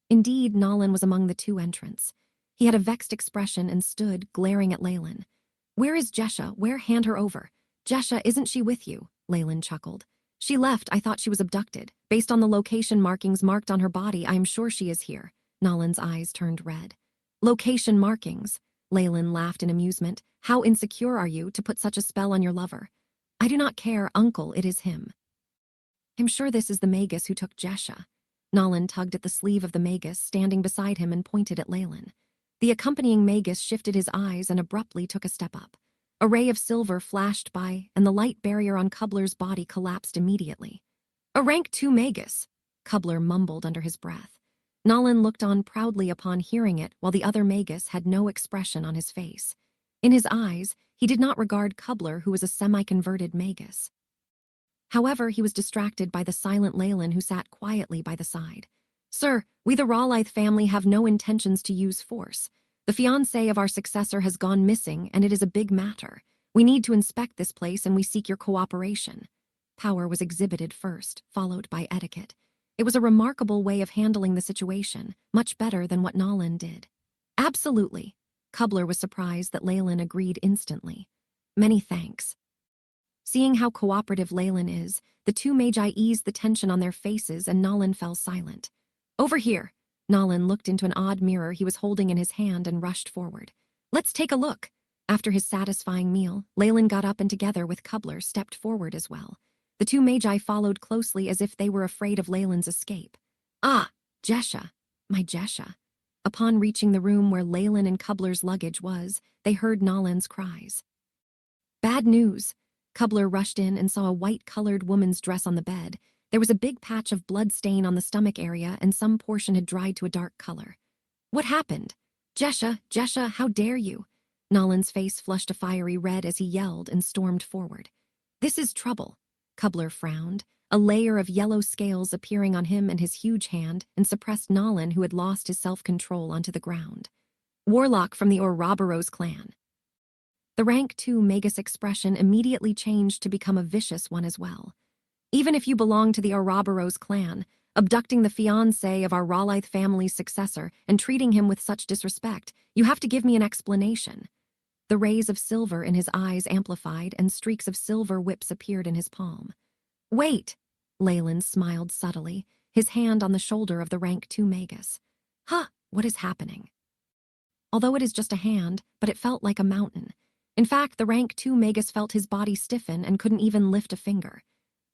Indeed, Nolan was among the two entrants. He had a vexed expression and stood, glaring at Leyland. "Where is Jesha? Where? Hand her over." "Jesha, isn't she with you?" Leyland chuckled. "She left. I thought she was abducted. Based on the location markings marked on her body, I am sure she is here." Nolan's eyes turned red. "Location markings?" Leyland laughed in amusement. "How insecure are you to put such a spell on your lover?" "I do not care, uncle, it is him." "I'm sure this is the Magus who took Jesha." Nolan tugged at the sleeve of the Magus standing beside him and pointed at Leyland. The accompanying Magus shifted his eyes and abruptly took a step up. A ray of silver flashed by, and the light barrier on Cobbler's body collapsed immediately. "A rank 2 Magus," Cobbler mumbled under his breath. Nolan looked on proudly upon hearing it, while the other Magus had no expression on his face. In his eyes, he did not regard Cobbler, who was a semi-converted Magus. However, he was distracted by the silent Leyland, who sat quietly by the side. "Sir, we the Rawlythe family have no intentions to use force. The fiancé of our successor has gone missing, and it is a big matter. We need to inspect this place, and we seek your cooperation." Power was exhibited first, followed by etiquette. It was a remarkable way of handling the situation, much better than what Nolan did. "Absolutely." Cobbler was surprised that Leyland agreed instantly. "Many thanks." Seeing how cooperative Leyland is, the two magi eased the tension on their faces and Nolan fell silent. "Over here." Nolan looked into an odd mirror he was holding in his hand and rushed forward. "Let's take a look." After his satisfying meal, Leyland got up and together with Cobbler stepped forward as well. The two magi followed closely as if they were afraid of Leyland's escape. "Ah, Jesha, my Jesha." Upon reaching the room where Leyland and Cobbler's luggage was, they heard Nolan's cries. "Bad news." Cobbler rushed in and saw a white-colored woman's dress on the bed. There was a big patch of blood stain on the stomach area and some portion had dried to a dark color. "What happened?" "Jesha, Jesha, how dare you?" Nolan's face flushed a fiery red as he yelled and stormed forward. "This is trouble." Cobbler frowned, a layer of yellow scales appearing on him and his huge hand, and suppressed Nolan, who had lost his self-control, onto the ground. "Warlock from the Ouroboros clan." The rank 2 Magus expression immediately changed to become a vicious one as well. "Even if you belong to the Ouroboros clan, abducting the fiancé of our Rawlythe family's successor and treating him with such disrespect, you have to give me an explanation." The rays of silver in his eyes amplified and streaks of silver whips appeared in his palm. "Wait!" Leyland smiled subtly, his hand on the shoulder of the rank 2 Magus. "Huh, what is happening?" Although it is just a hand, but it felt like a mountain. In fact, the rank 2 Magus felt his body stiffen and couldn't even lift a finger.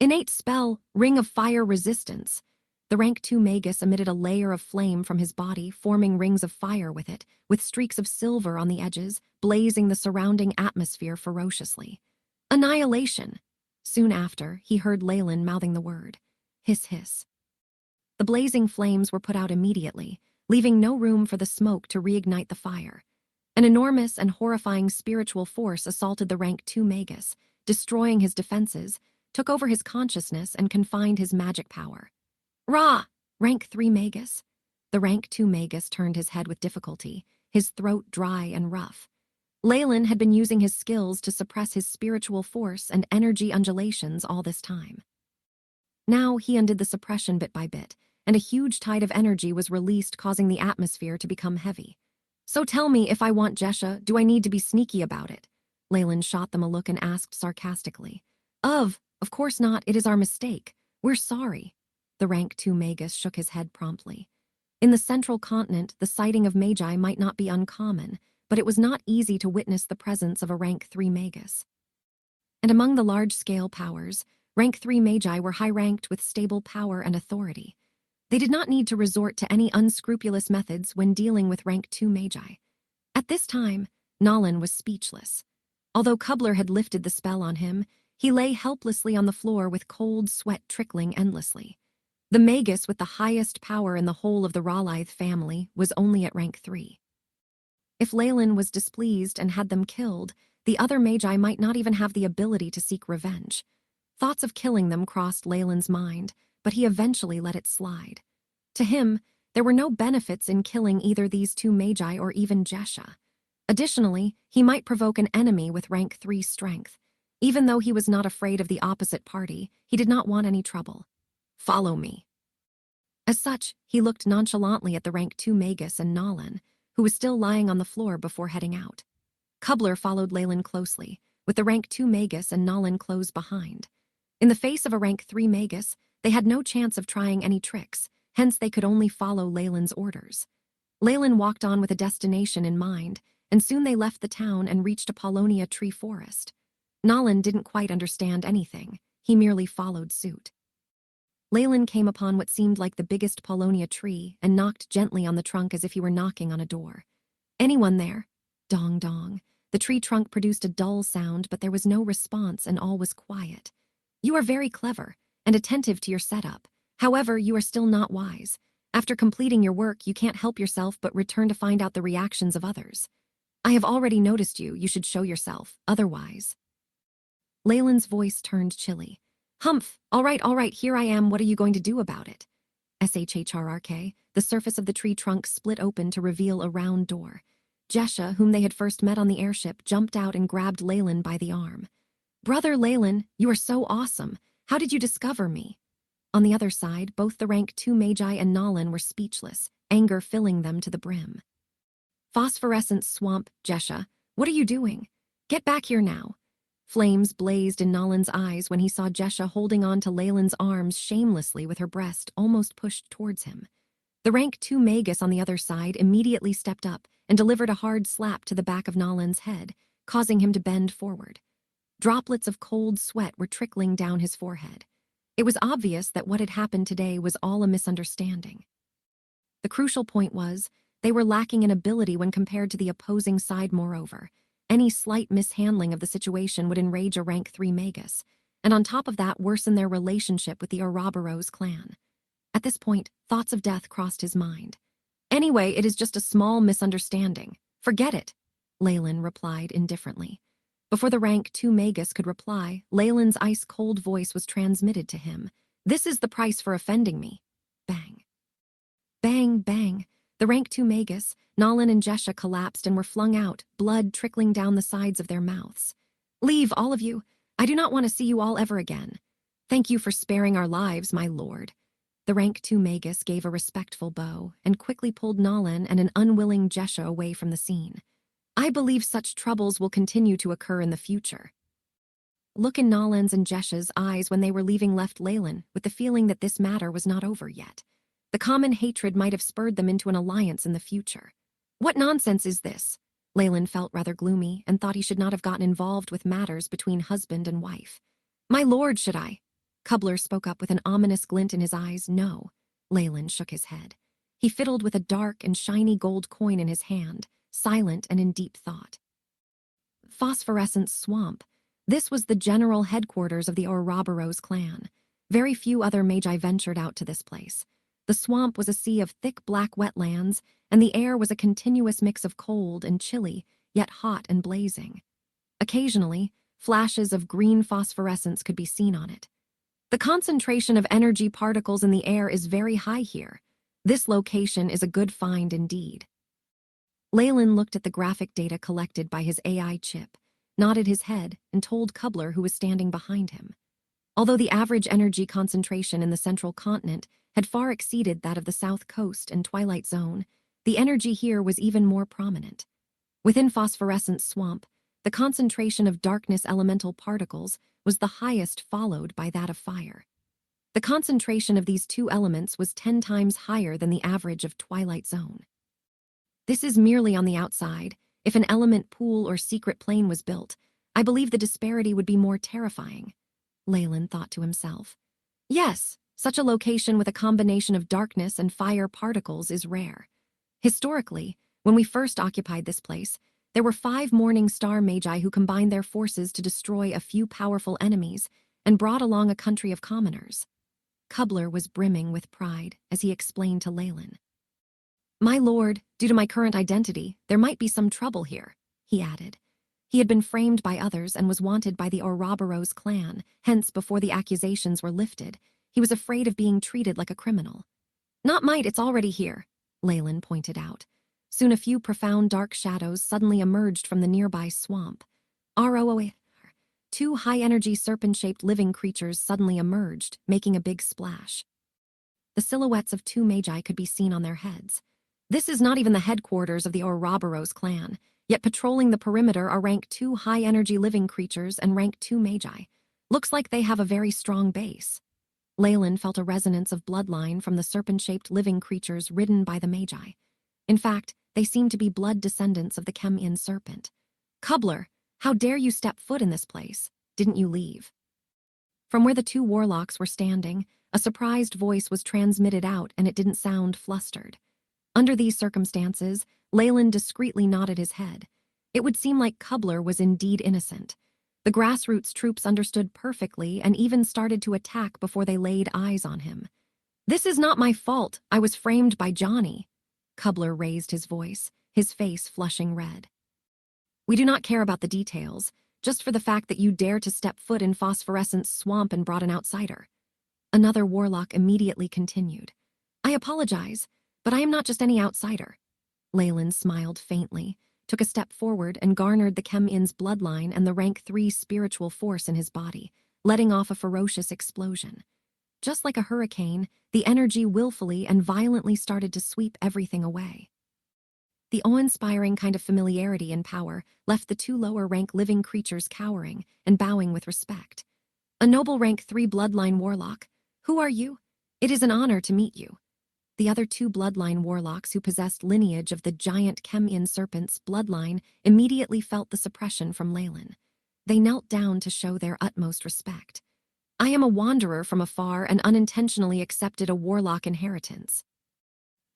"Innate spell, Ring of Fire Resistance." The rank 2 Magus emitted a layer of flame from his body, forming rings of fire with it, with streaks of silver on the edges, blazing the surrounding atmosphere ferociously. "Annihilation." Soon after, he heard Leyland mouthing the word. Hiss, hiss. The blazing flames were put out immediately, leaving no room for the smoke to reignite the fire. An enormous and horrifying spiritual force assaulted the rank 2 Magus, destroying his defenses, took over his consciousness, and confined his magic power. "Rah! Rank 3 Magus?" The rank 2 Magus turned his head with difficulty, his throat dry and rough. Leyland had been using his skills to suppress his spiritual force and energy undulations all this time. Now he undid the suppression bit by bit, and a huge tide of energy was released, causing the atmosphere to become heavy. "So tell me, if I want Jesha, do I need to be sneaky about it?" Leyland shot them a look and asked sarcastically. Of course not, it is our mistake. We're sorry." The rank 2 Magus shook his head promptly. In the central continent, the sighting of magi might not be uncommon, but it was not easy to witness the presence of a rank 3 Magus. And among the large-scale powers, Rank 3 Magi were high-ranked with stable power and authority. They did not need to resort to any unscrupulous methods when dealing with Rank 2 Magi. At this time, Nolan was speechless. Although Kubler had lifted the spell on him, he lay helplessly on the floor with cold sweat trickling endlessly. The Magus with the highest power in the whole of the Rawlithe family was only at Rank 3. If Leyland was displeased and had them killed, the other Magi might not even have the ability to seek revenge. Thoughts of killing them crossed Leyland's mind, but he eventually let it slide. To him, there were no benefits in killing either these two Magi or even Jesha. Additionally, he might provoke an enemy with Rank 3 strength. Even though he was not afraid of the opposite party, he did not want any trouble. "Follow me." As such, he looked nonchalantly at the Rank 2 Magus and Nolan, who was still lying on the floor before heading out. Kubler followed Leyland closely, with the Rank 2 Magus and Nolan close behind. In the face of a Rank 3 Magus, they had no chance of trying any tricks, hence they could only follow Leyland's orders. Leyland walked on with a destination in mind, and soon they left the town and reached a Paulownia tree forest. Nolan didn't quite understand anything, he merely followed suit. Leyland came upon what seemed like the biggest Paulownia tree and knocked gently on the trunk as if he were knocking on a door. "Anyone there?" Dong dong. The tree trunk produced a dull sound, but there was no response and all was quiet. "You are very clever and attentive to your setup. However, you are still not wise. After completing your work, you can't help yourself but return to find out the reactions of others. I have already noticed you. You should show yourself, otherwise." Leyland's voice turned chilly. "Humph, all right, here I am. What are you going to do about it?" SHHRRK, the surface of the tree trunk split open to reveal a round door. Jesha, whom they had first met on the airship, jumped out and grabbed Leyland by the arm. "Brother Leyland, you are so awesome. How did you discover me?" On the other side, both the Rank 2 Magi and Nolan were speechless, anger filling them to the brim. "Phosphorescent swamp, Jesha, what are you doing? Get back here now." Flames blazed in Nolan's eyes when he saw Jesha holding on to Leyland's arms shamelessly with her breast almost pushed towards him. The Rank 2 Magus on the other side immediately stepped up and delivered a hard slap to the back of Nolan's head, causing him to bend forward. Droplets of cold sweat were trickling down his forehead. It was obvious that what had happened today was all a misunderstanding. The crucial point was, they were lacking in ability when compared to the opposing side. Moreover, any slight mishandling of the situation would enrage a Rank 3 Magus, and on top of that worsen their relationship with the Ouroboros clan. At this point, thoughts of death crossed his mind. "Anyway, it is just a small misunderstanding. Forget it," Leyland replied indifferently. Before the Rank 2 Magus could reply, Leyland's ice-cold voice was transmitted to him. "This is the price for offending me." Bang. Bang, bang. The Rank 2 Magus, Nolan and Jesha collapsed and were flung out, blood trickling down the sides of their mouths. "Leave, all of you. I do not want to see you all ever again. Thank you for sparing our lives, my lord." The Rank 2 Magus gave a respectful bow and quickly pulled Nolan and an unwilling Jesha away from the scene. "I believe such troubles will continue to occur in the future." Look in Nolan's and Jesha's eyes when they were leaving left Leyland with the feeling that this matter was not over yet. The common hatred might have spurred them into an alliance in the future. "What nonsense is this?" Leyland felt rather gloomy and thought he should not have gotten involved with matters between husband and wife. "My lord, should I?" Kubler spoke up with an ominous glint in his eyes. "No." Leyland shook his head. He fiddled with a dark and shiny gold coin in his hand, silent and in deep thought. Phosphorescent swamp. This was the general headquarters of the Ouroboros clan. Very few other Magi ventured out to this place. The swamp was a sea of thick black wetlands, and the air was a continuous mix of cold and chilly, yet hot and blazing. Occasionally, flashes of green phosphorescence could be seen on it. The concentration of energy particles in the air is very high here. This location is a good find indeed. Leyland looked at the graphic data collected by his AI chip, nodded his head, and told Kubler, who was standing behind him. Although the average energy concentration in the central continent had far exceeded that of the south coast and Twilight Zone, the energy here was even more prominent. Within phosphorescent swamp, the concentration of darkness elemental particles was the highest, followed by that of fire. The concentration of these two elements was 10 times higher than the average of Twilight Zone. This is merely on the outside. If an element pool or secret plane was built, I believe the disparity would be more terrifying, Leyland thought to himself. Yes, such a location with a combination of darkness and fire particles is rare. Historically, when we first occupied this place, there were 5 Morning Star Magi who combined their forces to destroy a few powerful enemies and brought along a country of commoners. Kubler was brimming with pride as he explained to Leyland. My lord, due to my current identity, there might be some trouble here, he added. He had been framed by others and was wanted by the Ouroboros clan, hence before the accusations were lifted, he was afraid of being treated like a criminal. Not might, it's already here, Leyland pointed out. Soon a few profound dark shadows suddenly emerged from the nearby swamp. ROOA. 2 high-energy serpent-shaped living creatures suddenly emerged, making a big splash. The silhouettes of 2 magi could be seen on their heads. This is not even the headquarters of the Ouroboros clan, yet patrolling the perimeter are rank 2 high-energy living creatures and rank 2 magi. Looks like they have a very strong base. Leyland felt a resonance of bloodline from the serpent-shaped living creatures ridden by the magi. In fact, they seemed to be blood descendants of the Chem-In serpent. Kubler, how dare you step foot in this place? Didn't you leave? From where the 2 warlocks were standing, a surprised voice was transmitted out and it didn't sound flustered. Under these circumstances, Leyland discreetly nodded his head. It would seem like Kubler was indeed innocent. The grassroots troops understood perfectly and even started to attack before they laid eyes on him. This is not my fault. I was framed by Johnny. Kubler raised his voice, his face flushing red. We do not care about the details, just for the fact that you dare to step foot in Phosphorescent Swamp and brought an outsider. Another warlock immediately continued. I apologize, but I am not just any outsider. Leyland smiled faintly, took a step forward and garnered the Chem-In's bloodline and the rank 3 spiritual force in his body, letting off a ferocious explosion. Just like a hurricane, the energy willfully and violently started to sweep everything away. The awe-inspiring kind of familiarity and power left the 2 lower-rank living creatures cowering and bowing with respect. A noble rank 3 bloodline warlock. Who are you? It is an honor to meet you. The other 2 bloodline warlocks who possessed lineage of the giant Chem-In serpent's bloodline immediately felt the suppression from Leyland. They knelt down to show their utmost respect. I am a wanderer from afar and unintentionally accepted a warlock inheritance.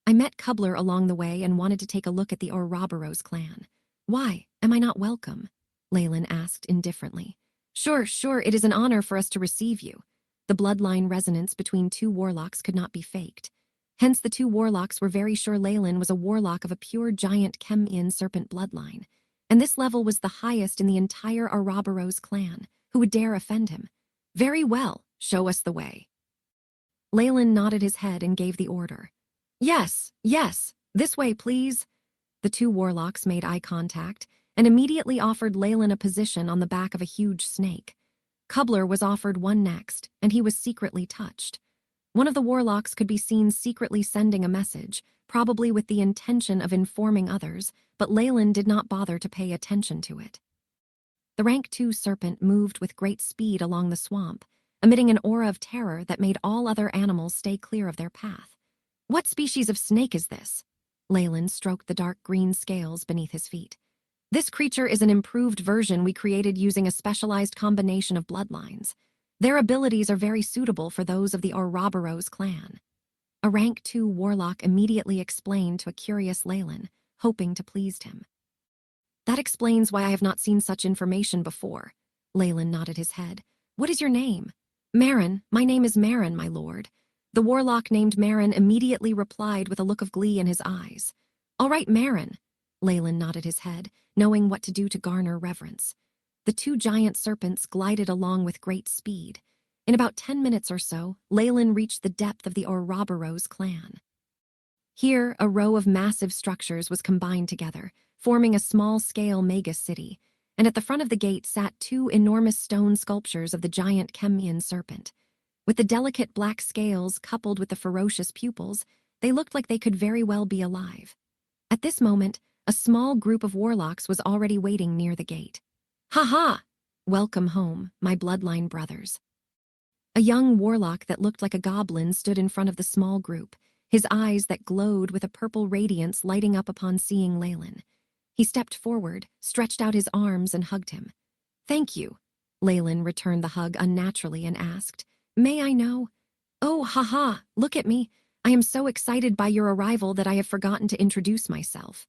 I met Kubler along the way and wanted to take a look at the Ouroboros clan. Why, am I not welcome? Leyland asked indifferently. Sure, it is an honor for us to receive you. The bloodline resonance between 2 warlocks could not be faked. Hence the 2 warlocks were very sure Leyland was a warlock of a pure giant Chem-In serpent bloodline. And this level was the highest in the entire Ouroboros clan. Who would dare offend him? Very well, show us the way. Leyland nodded his head and gave the order. Yes, this way, please. The 2 warlocks made eye contact and immediately offered Leyland a position on the back of a huge snake. Kubler was offered one next, and he was secretly touched. One of the warlocks could be seen secretly sending a message, probably with the intention of informing others, but Leyland did not bother to pay attention to it. The rank 2 serpent moved with great speed along the swamp, emitting an aura of terror that made all other animals stay clear of their path. What species of snake is this? Leyland stroked the dark green scales beneath his feet. This creature is an improved version we created using a specialized combination of bloodlines. Their abilities are very suitable for those of the Ouroboros clan. A rank 2 warlock immediately explained to a curious Leyland, hoping to please him. That explains why I have not seen such information before. Leyland nodded his head. What is your name? Marin. My name is Marin, my lord. The warlock named Marin immediately replied with a look of glee in his eyes. All right, Marin. Leyland nodded his head, knowing what to do to garner reverence. The 2 giant serpents glided along with great speed. In about 10 minutes or so, Leyland reached the depth of the Ouroboros clan. Here, a row of massive structures was combined together, forming a small-scale Magus city, and at the front of the gate sat 2 enormous stone sculptures of the giant Chem-In serpent. With the delicate black scales coupled with the ferocious pupils, they looked like they could very well be alive. At this moment, a small group of warlocks was already waiting near the gate. Ha! Welcome home, my bloodline brothers. A young warlock that looked like a goblin stood in front of the small group, his eyes that glowed with a purple radiance lighting up upon seeing Leyland. He stepped forward, stretched out his arms, and hugged him. Thank you. Leyland returned the hug unnaturally and asked, May I know? Oh, haha, look at me. I am so excited by your arrival that I have forgotten to introduce myself.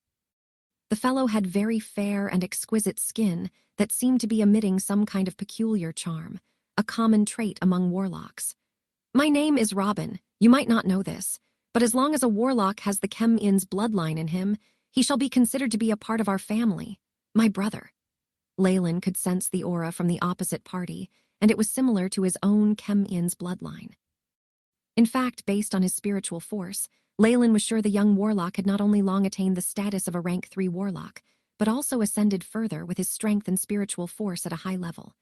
The fellow had very fair and exquisite skin that seemed to be emitting some kind of peculiar charm, a common trait among warlocks. My name is Robin. You might not know this, but as long as a warlock has the Chem-In's bloodline in him, he shall be considered to be a part of our family, my brother. Leyland could sense the aura from the opposite party, and it was similar to his own Chem-In's bloodline. In fact, based on his spiritual force, Leyland was sure the young warlock had not only long attained the status of a rank 3 warlock, but also ascended further with his strength and spiritual force at a high level.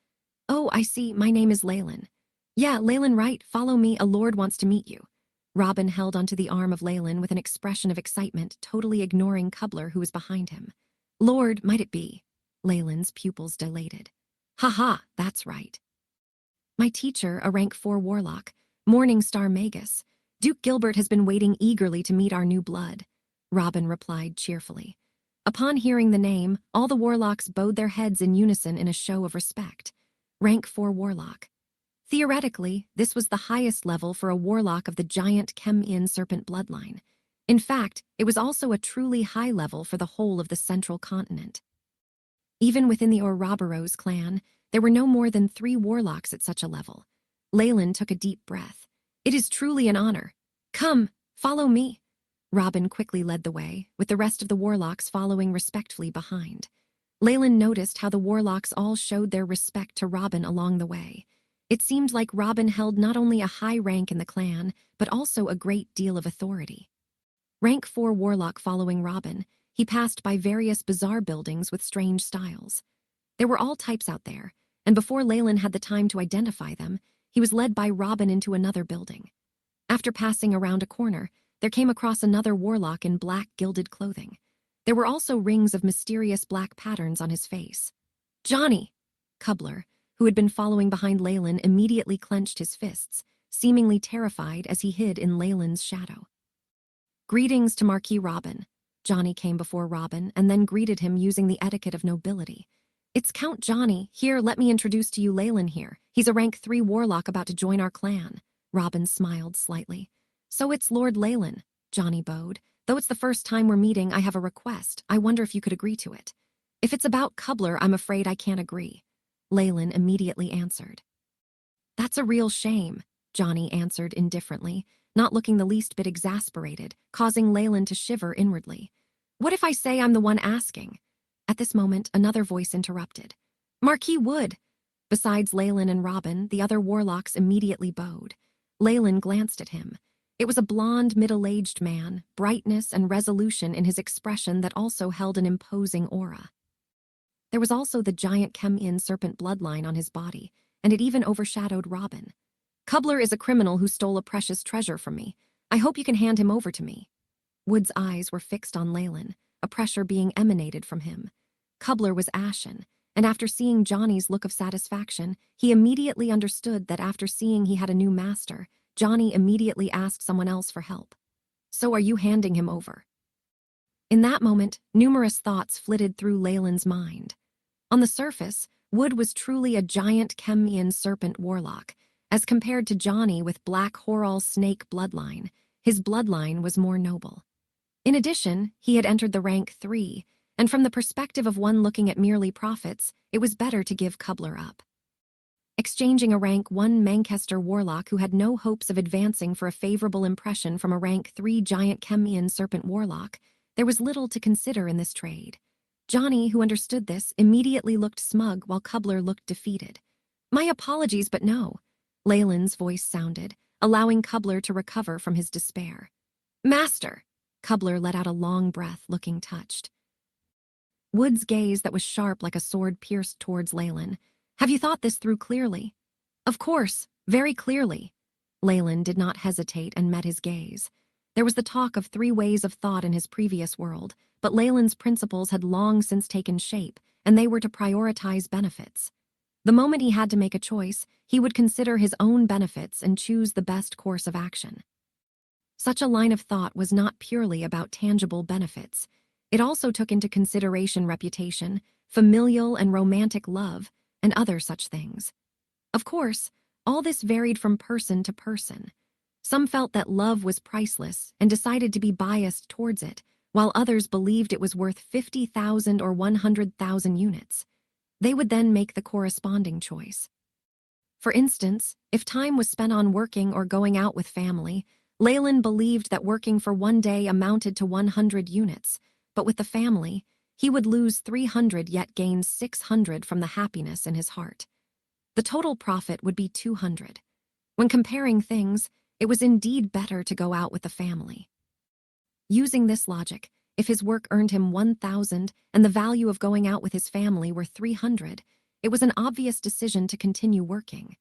Oh, I see, my name is Leyland. Yeah, Leyland, right, follow me, a lord wants to meet you. Robin held onto the arm of Leyland with an expression of excitement, totally ignoring Kubler, who was behind him. Lord, might it be? Leyland's pupils dilated. Ha, that's right. My teacher, a rank 4 warlock, Morning Star Magus. Duke Gilbert has been waiting eagerly to meet our new blood, Robin replied cheerfully. Upon hearing the name, all the warlocks bowed their heads in unison in a show of respect. Rank 4 warlock. Theoretically, this was the highest level for a warlock of the giant Chem-In serpent bloodline. In fact, it was also a truly high level for the whole of the central continent. Even within the Ouroboros clan, there were no more than 3 warlocks at such a level. Leyland took a deep breath. It is truly an honor. Come, follow me. Robin quickly led the way, with the rest of the warlocks following respectfully behind. Leyland noticed how the warlocks all showed their respect to Robin along the way. It seemed like Robin held not only a high rank in the clan, but also a great deal of authority. Rank 4 warlock following Robin, he passed by various bizarre buildings with strange styles. There were all types out there, and before Leyland had the time to identify them, he was led by Robin into another building. After passing around a corner, there came across another warlock in black gilded clothing. There were also rings of mysterious black patterns on his face. Johnny! Kubler, who had been following behind Leyland, immediately clenched his fists, seemingly terrified as he hid in Leyland's shadow. Greetings to Marquis Robin. Johnny came before Robin and then greeted him using the etiquette of nobility. It's Count Johnny. Here, let me introduce to you Leyland here. He's a rank 3 warlock about to join our clan. Robin smiled slightly. So it's Lord Leyland, Johnny bowed. Though it's the first time we're meeting, I have a request. I wonder if you could agree to it. If it's about Kubler, I'm afraid I can't agree. Leyland immediately answered. That's a real shame, Johnny answered indifferently, not looking the least bit exasperated, causing Leyland to shiver inwardly. What if I say I'm the one asking? At this moment, another voice interrupted. Marquis Wood. Besides Leyland and Robin, the other warlocks immediately bowed. Leyland glanced at him. It was a blond, middle-aged man, brightness and resolution in his expression that also held an imposing aura. There was also the giant Chem-In serpent bloodline on his body, and it even overshadowed Robin. Kubler is a criminal who stole a precious treasure from me. I hope you can hand him over to me. Wood's eyes were fixed on Leyland, a pressure being emanated from him. Kubler was ashen, and after seeing Johnny's look of satisfaction, he immediately understood that after seeing he had a new master, Johnny immediately asked someone else for help. So are you handing him over? In that moment, numerous thoughts flitted through Leyland's mind. On the surface, Wood was truly a giant Chem-In serpent warlock. As compared to Johnny with black Horal snake bloodline, his bloodline was more noble. In addition, he had entered the rank 3, and from the perspective of one looking at merely profits, it was better to give Kubler up. Exchanging a rank 1 Manchester warlock who had no hopes of advancing for a favorable impression from a rank 3 giant Chem-In serpent warlock, there was little to consider in this trade. Johnny, who understood this, immediately looked smug while Kubler looked defeated. My apologies, but no. Leyland's voice sounded, allowing Kubler to recover from his despair. Master! Kubler let out a long breath, looking touched. Wood's gaze that was sharp like a sword pierced towards Leyland. Have you thought this through clearly? Of course, very clearly. Leyland did not hesitate and met his gaze. There was the talk of 3 ways of thought in his previous world, but Leyland's principles had long since taken shape, and they were to prioritize benefits. The moment he had to make a choice, he would consider his own benefits and choose the best course of action. Such a line of thought was not purely about tangible benefits. It also took into consideration reputation, familial and romantic love, and other such things. Of course, all this varied from person to person. Some felt that love was priceless and decided to be biased towards it, while others believed it was worth 50,000 or 100,000 units. They would then make the corresponding choice. For instance, if time was spent on working or going out with family, Leyland believed that working for one day amounted to 100 units, but with the family, he would lose 300 yet gain 600 from the happiness in his heart. The total profit would be 200. When comparing things, it was indeed better to go out with the family. Using this logic, if his work earned him 1,000 and the value of going out with his family were 300, it was an obvious decision to continue working.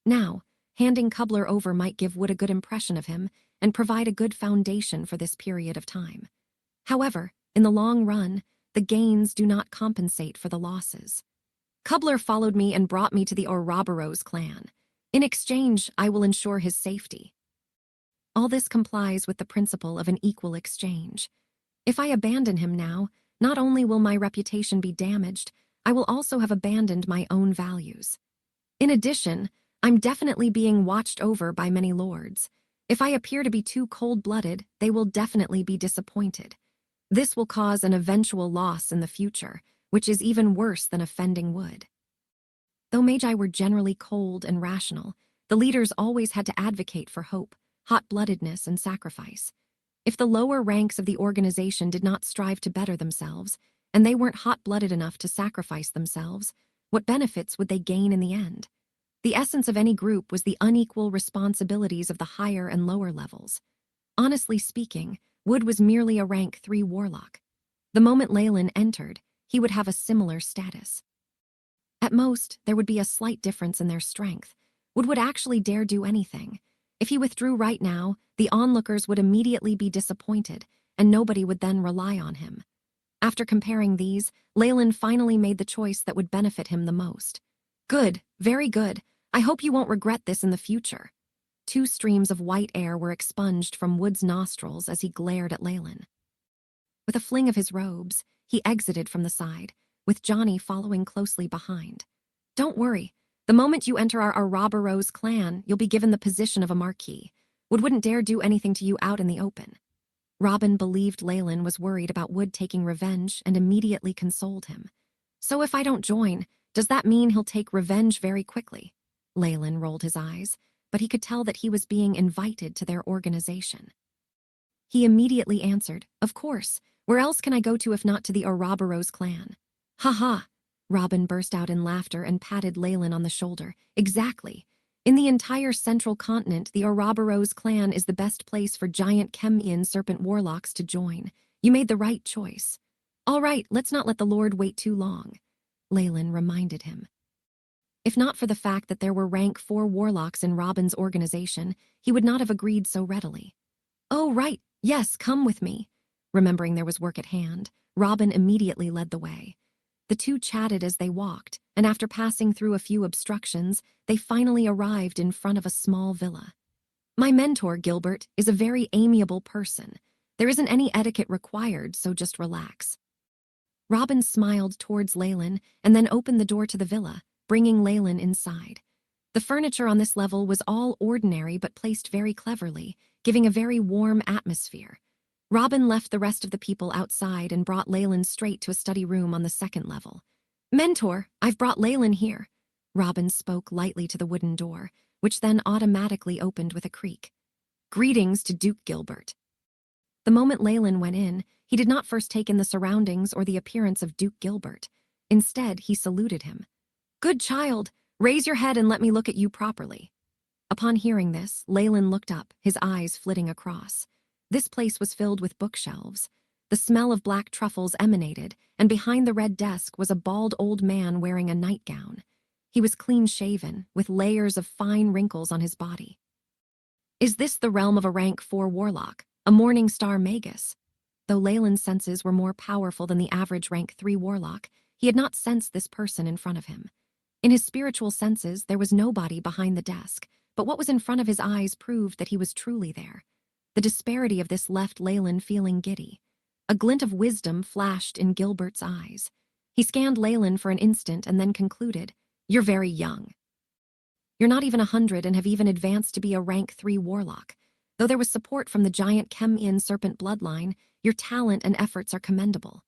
Now, handing Kubler over might give Wood a good impression of him and provide a good foundation for this period of time. However, in the long run, the gains do not compensate for the losses. Kubler followed me and brought me to the Ouroboros clan. In exchange, I will ensure his safety. All this complies with the principle of an equal exchange. If I abandon him now, not only will my reputation be damaged, I will also have abandoned my own values. In addition, I'm definitely being watched over by many lords. If I appear to be too cold-blooded, they will definitely be disappointed. This will cause an eventual loss in the future, which is even worse than offending Wood. Though Magi were generally cold and rational, the leaders always had to advocate for hope, hot-bloodedness, and sacrifice. If the lower ranks of the organization did not strive to better themselves, and they weren't hot-blooded enough to sacrifice themselves, what benefits would they gain in the end? The essence of any group was the unequal responsibilities of the higher and lower levels. Honestly speaking, Wood was merely a rank 3 warlock. The moment Leyland entered, he would have a similar status. At most, there would be a slight difference in their strength. Wood would actually dare do anything. If he withdrew right now, the onlookers would immediately be disappointed, and nobody would then rely on him. After comparing these, Leyland finally made the choice that would benefit him the most. Good, very good. I hope you won't regret this in the future. 2 streams of white air were expunged from Wood's nostrils as he glared at Leyland. With a fling of his robes, he exited from the side, with Johnny following closely behind. Don't worry. The moment you enter our Ouroboros clan, you'll be given the position of a marquis. Wood wouldn't dare do anything to you out in the open. Robin believed Leyland was worried about Wood taking revenge and immediately consoled him. So if I don't join, does that mean he'll take revenge very quickly? Leyland rolled his eyes, but he could tell that he was being invited to their organization. He immediately answered, Of course. Where else can I go to if not to the Ouroboros clan? Ha ha! Robin burst out in laughter and patted Leyland on the shoulder. Exactly. In the entire central continent, the Ouroboros clan is the best place for giant Chemian serpent warlocks to join. You made the right choice. All right, let's not let the Lord wait too long, Leyland reminded him. If not for the fact that there were rank 4 warlocks in Robin's organization, he would not have agreed so readily. Oh, right, yes, come with me. Remembering there was work at hand, Robin immediately led the way. The two chatted as they walked, and after passing through a few obstructions, they finally arrived in front of a small villa. My mentor, Gilbert, is a very amiable person. There isn't any etiquette required, so just relax. Robin smiled towards Leyland and then opened the door to the villa, bringing Leyland inside. The furniture on this level was all ordinary but placed very cleverly, giving a very warm atmosphere. Robin left the rest of the people outside and brought Leyland straight to a study room on the 2nd level. Mentor, I've brought Leyland here. Robin spoke lightly to the wooden door, which then automatically opened with a creak. Greetings to Duke Gilbert. The moment Leyland went in, he did not first take in the surroundings or the appearance of Duke Gilbert. Instead, he saluted him. Good child, raise your head and let me look at you properly. Upon hearing this, Leyland looked up, his eyes flitting across. This place was filled with bookshelves. The smell of black truffles emanated, and behind the red desk was a bald old man wearing a nightgown. He was clean-shaven, with layers of fine wrinkles on his body. Is this the realm of a rank 4 warlock, a Morning Star Magus? Though Leyland's senses were more powerful than the average rank 3 warlock, he had not sensed this person in front of him. In his spiritual senses, there was nobody behind the desk, but what was in front of his eyes proved that he was truly there. The disparity of this left Leyland feeling giddy. A glint of wisdom flashed in Gilbert's eyes. He scanned Leyland for an instant and then concluded, You're very young. You're not even 100 and have even advanced to be a rank 3 warlock. Though there was support from the giant Chem-In serpent bloodline, your talent and efforts are commendable.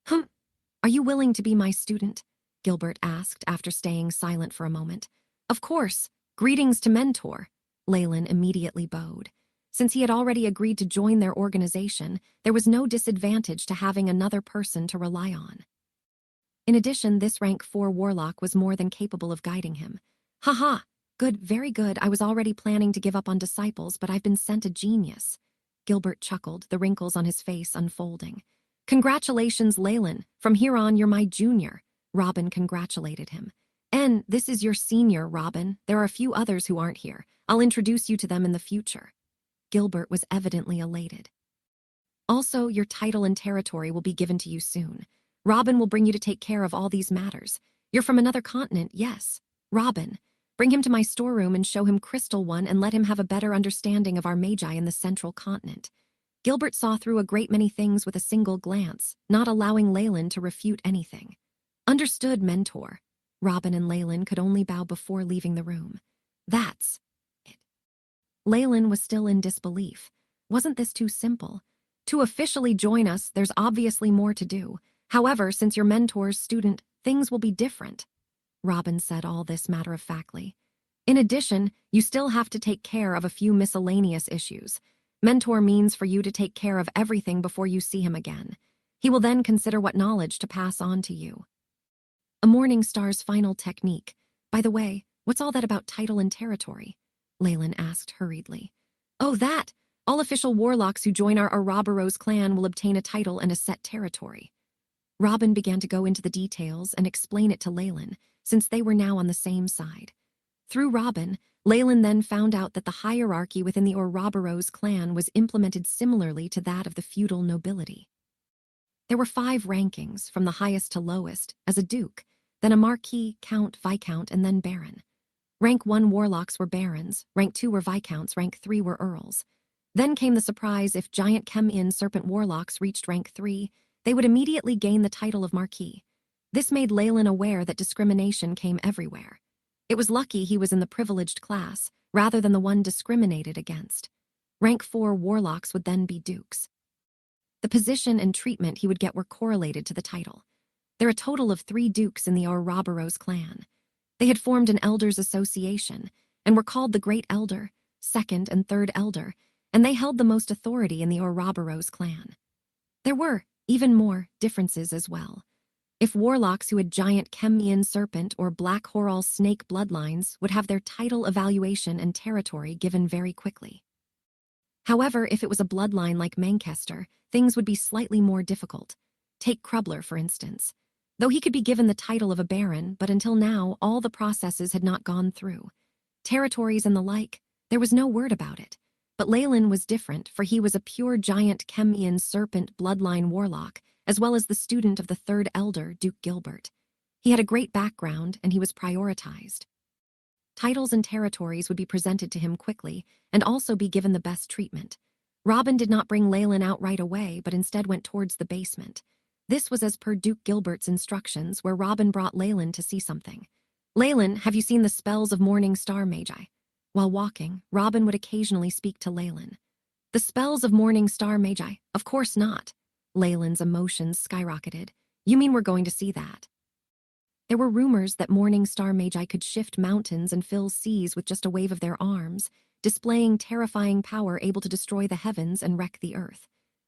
Are you willing to be my student? Gilbert asked after staying silent for a moment. Of course. Greetings to Mentor. Leyland immediately bowed. Since he had already agreed to join their organization, there was no disadvantage to having another person to rely on. In addition, this rank 4 warlock was more than capable of guiding him. Haha, good, very good. I was already planning to give up on disciples, but I've been sent a genius. Gilbert chuckled, the wrinkles on his face unfolding. Congratulations, Leyland. From here on, you're my junior. Robin congratulated him. And this is your senior, Robin. There are a few others who aren't here. I'll introduce you to them in the future. Gilbert was evidently elated. Also, your title and territory will be given to you soon. Robin will bring you to take care of all these matters. You're from another continent, yes. Robin, bring him to my storeroom and show him Crystal One and let him have a better understanding of our magi in the central continent. Gilbert saw through a great many things with a single glance, not allowing Leyland to refute anything. Understood, Mentor. Robin and Leyland could only bow before leaving the room. That's it. Leyland was still in disbelief. Wasn't this too simple? To officially join us, there's obviously more to do. However, since your mentor's student, things will be different. Robin said all this matter-of-factly. In addition, you still have to take care of a few miscellaneous issues. Mentor means for you to take care of everything before you see him again. He will then consider what knowledge to pass on to you. A Morning Star's final technique. By the way, what's all that about title and territory? Leyland asked hurriedly. Oh, that! All official warlocks who join our Ouroboros clan will obtain a title and a set territory. Robin began to go into the details and explain it to Leyland, since they were now on the same side. Through Robin, Leyland then found out that the hierarchy within the Ouroboros clan was implemented similarly to that of the feudal nobility. There were 5 rankings, from the highest to lowest, as a duke, then a marquis, count, viscount, and then baron. Rank 1 warlocks were barons, rank 2 were viscounts, rank 3 were earls. Then came the surprise: if giant Chem-In serpent warlocks reached rank 3, they would immediately gain the title of marquis. This made Leyland aware that discrimination came everywhere. It was lucky he was in the privileged class, rather than the one discriminated against. Rank 4 warlocks would then be dukes. The position and treatment he would get were correlated to the title. There are a total of 3 dukes in the Ouroboros clan. They had formed an elders' association, and were called the Great Elder, Second and Third Elder, and they held the most authority in the Ouroboros clan. There were, even more, differences as well. If warlocks who had giant Chem-In serpent or black Horal snake bloodlines would have their title evaluation and territory given very quickly. However, if it was a bloodline like Manchester, things would be slightly more difficult. Take Krubler, for instance. Though he could be given the title of a baron, but until now, all the processes had not gone through. Territories and the like, there was no word about it. But Leyland was different, for he was a pure giant Chem-In serpent bloodline warlock, as well as the student of the third elder, Duke Gilbert. He had a great background, and he was prioritized. Titles and territories would be presented to him quickly, and also be given the best treatment. Robin did not bring Leyland out right away, but instead went towards the basement. This was as per Duke Gilbert's instructions, where Robin brought Leyland to see something. Leyland, have you seen the spells of Morning Star Magi? While walking, Robin would occasionally speak to Leyland. The spells of Morning Star Magi? Of course not. Leyland's emotions skyrocketed. You mean we're going to see that? There were rumors that Morning Star Magi could shift mountains and fill seas with just a wave of their arms, displaying terrifying power able to destroy the heavens and wreck the earth.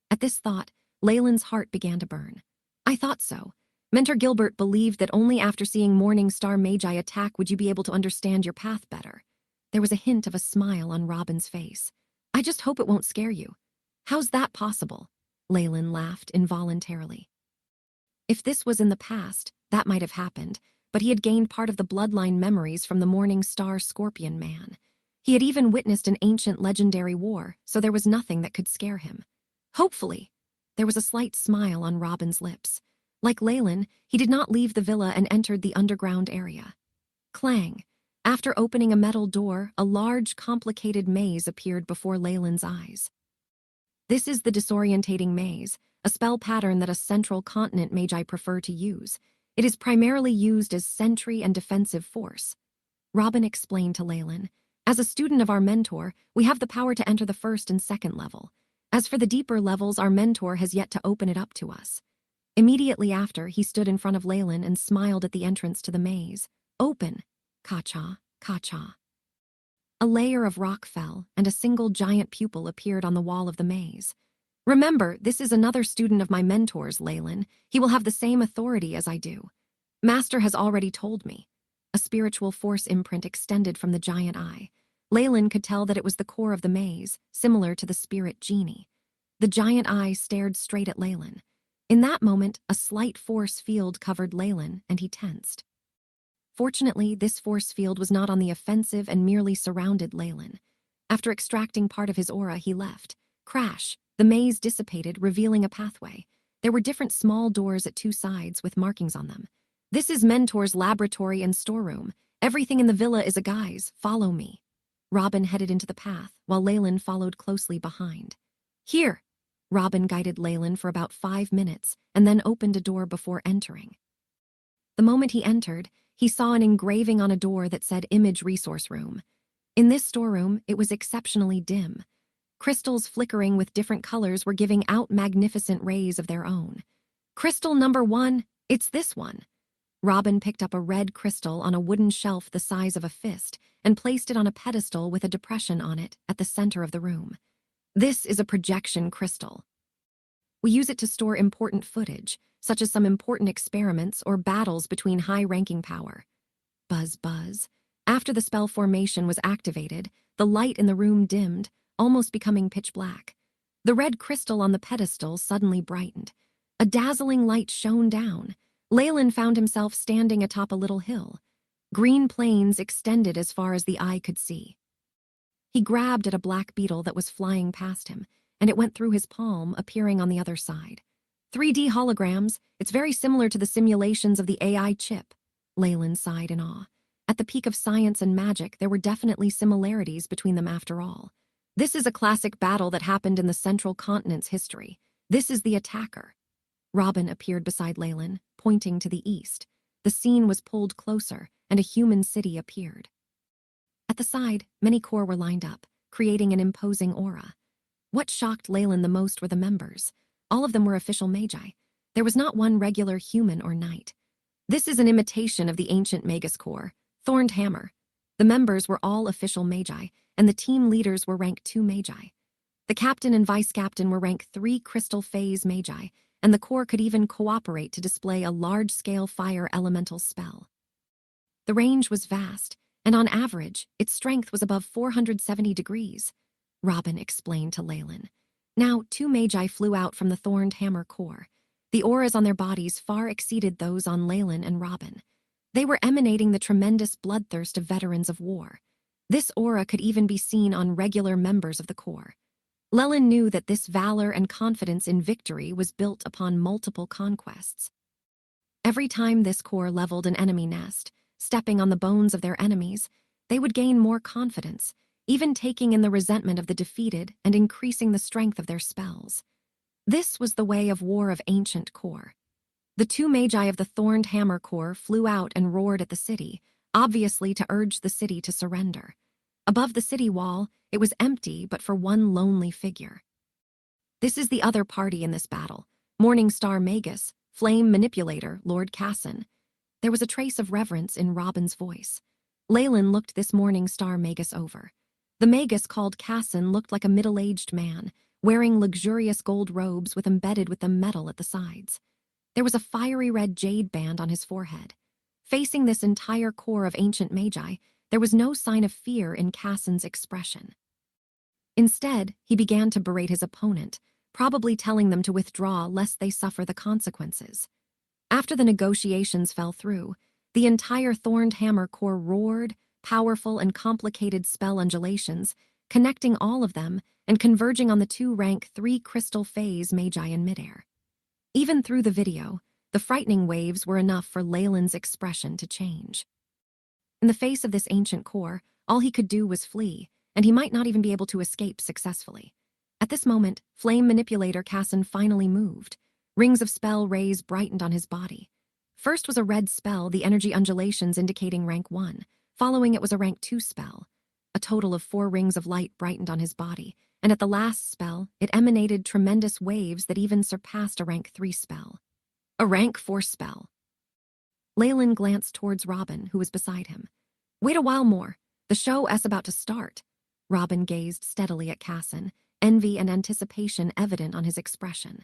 At this thought, Leyland's heart began to burn. I thought so. Mentor Gilbert believed that only after seeing Morning Star Magi attack would you be able to understand your path better. There was a hint of a smile on Robin's face. I just hope it won't scare you. How's that possible? Leyland laughed involuntarily. If this was in the past, that might have happened, but he had gained part of the bloodline memories from the Morning Star Scorpion Man. He had even witnessed an ancient legendary war, so there was nothing that could scare him. Hopefully. There was a slight smile on Robin's lips. Like Leyland, he did not leave the villa and entered the underground area. Clang. After opening a metal door, a large, complicated maze appeared before Leyland's eyes. This is the disorientating maze, a spell pattern that a central continent magi prefer to use. It is primarily used as sentry and defensive force. Robin explained to Leyland. As a student of our mentor, we have the power to enter the first and second level. As for the deeper levels, our mentor has yet to open it up to us. Immediately after, he stood in front of Leyland and smiled at the entrance to the maze. Open. Ka-cha, ka-cha. A layer of rock fell, and a single giant pupil appeared on the wall of the maze. Remember, this is another student of my mentor's, Leyland. He will have the same authority as I do. Master has already told me. A spiritual force imprint extended from the giant eye. Leyland could tell that it was the core of the maze, similar to the spirit genie. The giant eye stared straight at Leyland. In that moment, a slight force field covered Leyland, and he tensed. Fortunately, this force field was not on the offensive and merely surrounded Leyland. After extracting part of his aura, he left. Crash! The maze dissipated, revealing a pathway. There were different small doors at two sides with markings on them. This is Mentor's laboratory and storeroom. Everything in the villa is a guise. Follow me. Robin headed into the path, while Leyland followed closely behind. Here! Robin guided Leyland for about 5 minutes and then opened a door before entering. The moment he entered, he saw an engraving on a door that said Image Resource Room. In this storeroom, it was exceptionally dim. Crystals flickering with different colors were giving out magnificent rays of their own. Crystal number 1, it's this one. Robin picked up a red crystal on a wooden shelf the size of a fist and placed it on a pedestal with a depression on it at the center of the room. This is a projection crystal. We use it to store important footage, such as some important experiments or battles between high-ranking power. Buzz, buzz. After the spell formation was activated, the light in the room dimmed, almost becoming pitch black. The red crystal on the pedestal suddenly brightened. A dazzling light shone down. Leyland found himself standing atop a little hill. Green plains extended as far as the eye could see. He grabbed at a black beetle that was flying past him, and it went through his palm, appearing on the other side. 3D holograms, it's very similar to the simulations of the AI chip. Leyland sighed in awe. At the peak of science and magic, there were definitely similarities between them after all. This is a classic battle that happened in the Central Continent's history. This is the attacker. Robin appeared beside Leyland, pointing to the east. The scene was pulled closer, and a human city appeared. At the side, many core were lined up, creating an imposing aura. What shocked Leyland the most were the members. All of them were official magi. There was not one regular human or knight. This is an imitation of the ancient Magus core, Thorned Hammer. The members were all official magi, and the team leaders were rank 2 magi. The captain and vice-captain were rank 3 crystal phase magi, and the core could even cooperate to display a large-scale fire elemental spell. The range was vast, and on average, its strength was above 470 degrees. Robin explained to Leyland. Now, 2 magi flew out from the Thorned Hammer core. The auras on their bodies far exceeded those on Leyland and Robin. They were emanating the tremendous bloodthirst of veterans of war. This aura could even be seen on regular members of the core. Leyland knew that this valor and confidence in victory was built upon multiple conquests. Every time this core leveled an enemy nest, stepping on the bones of their enemies, they would gain more confidence, even taking in the resentment of the defeated and increasing the strength of their spells. This was the way of war of ancient core. The 2 magi of the Thorned Hammer core flew out and roared at the city, obviously to urge the city to surrender. Above the city wall, it was empty but for one lonely figure. This is the other party in this battle, Morning Star Magus, Flame Manipulator, Lord Casson. There was a trace of reverence in Robin's voice. Leyland looked this Morning Star Magus over. The Magus called Casson looked like a middle-aged man, wearing luxurious gold robes with embedded with them metal at the sides. There was a fiery red jade band on his forehead. Facing this entire core of ancient magi, there was no sign of fear in Casson's expression. Instead, he began to berate his opponent, probably telling them to withdraw lest they suffer the consequences. After the negotiations fell through, the entire Thorned Hammer core roared, powerful and complicated spell undulations, connecting all of them and converging on the 2 rank 3 crystal phase magi in midair. Even through the video, the frightening waves were enough for Leyland's expression to change. In the face of this ancient core, all he could do was flee, and he might not even be able to escape successfully. At this moment, Flame Manipulator Casson finally moved. Rings of spell rays brightened on his body. First was a red spell, the energy undulations indicating rank 1. Following it was a rank 2 spell. A total of 4 rings of light brightened on his body, and at the last spell, it emanated tremendous waves that even surpassed a rank 3 spell. A rank 4 spell. Leyland glanced towards Robin, who was beside him. Wait a while more. The show is about to start. Robin gazed steadily at Casson, envy and anticipation evident on his expression.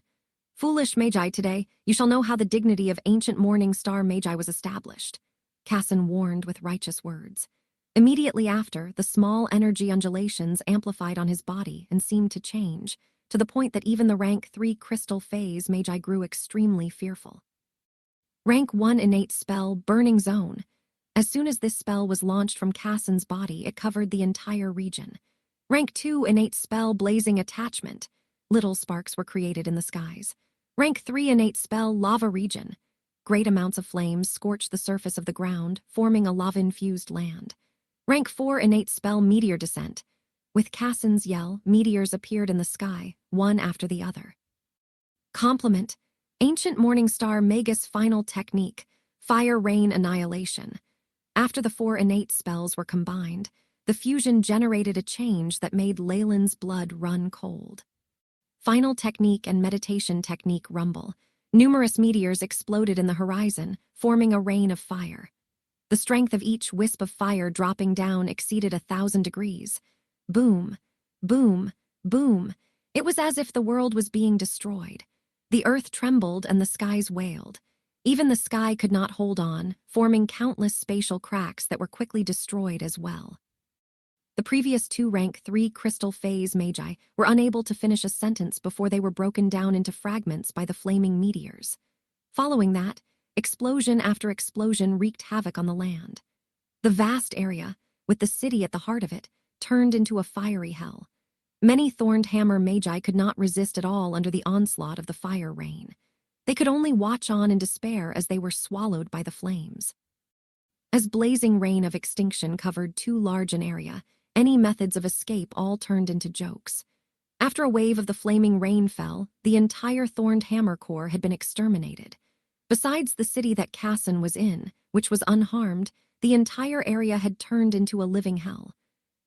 Foolish Magi, today you shall know how the dignity of ancient morning star Magi was established. Casson warned with righteous words. Immediately after, the small energy undulations amplified on his body and seemed to change, to the point that even the rank 3 crystal phase Magi grew extremely fearful. Rank 1 innate spell, Burning Zone. As soon as this spell was launched from Casson's body, it covered the entire region. Rank 2 innate spell, Blazing Attachment. Little sparks were created in the skies. Rank 3 innate spell, Lava Region. Great amounts of flames scorched the surface of the ground, forming a lava-infused land. Rank 4 innate spell, Meteor Descent. With Casson's yell, meteors appeared in the sky, one after the other. Complement. Ancient morning star Magus final technique, Fire Rain Annihilation. After the 4 innate spells were combined, the fusion generated a change that made Leyland's blood run cold. Final technique and meditation technique rumble. Numerous meteors exploded in the horizon, forming a rain of fire. The strength of each wisp of fire dropping down exceeded 1,000 degrees. Boom, boom, boom. It was as if the world was being destroyed. The earth trembled and the skies wailed. Even the sky could not hold on, forming countless spatial cracks that were quickly destroyed as well. The previous 2 rank 3 crystal phase Magi were unable to finish a sentence before they were broken down into fragments by the flaming meteors. Following that, explosion after explosion wreaked havoc on the land. The vast area, with the city at the heart of it, turned into a fiery hell. Many Thorned Hammer Magi could not resist at all under the onslaught of the fire rain. They could only watch on in despair as they were swallowed by the flames. As blazing rain of extinction covered too large an area, any methods of escape all turned into jokes. After a wave of the flaming rain fell, the entire Thorned Hammer Corps had been exterminated. Besides the city that Casson was in, which was unharmed, the entire area had turned into a living hell.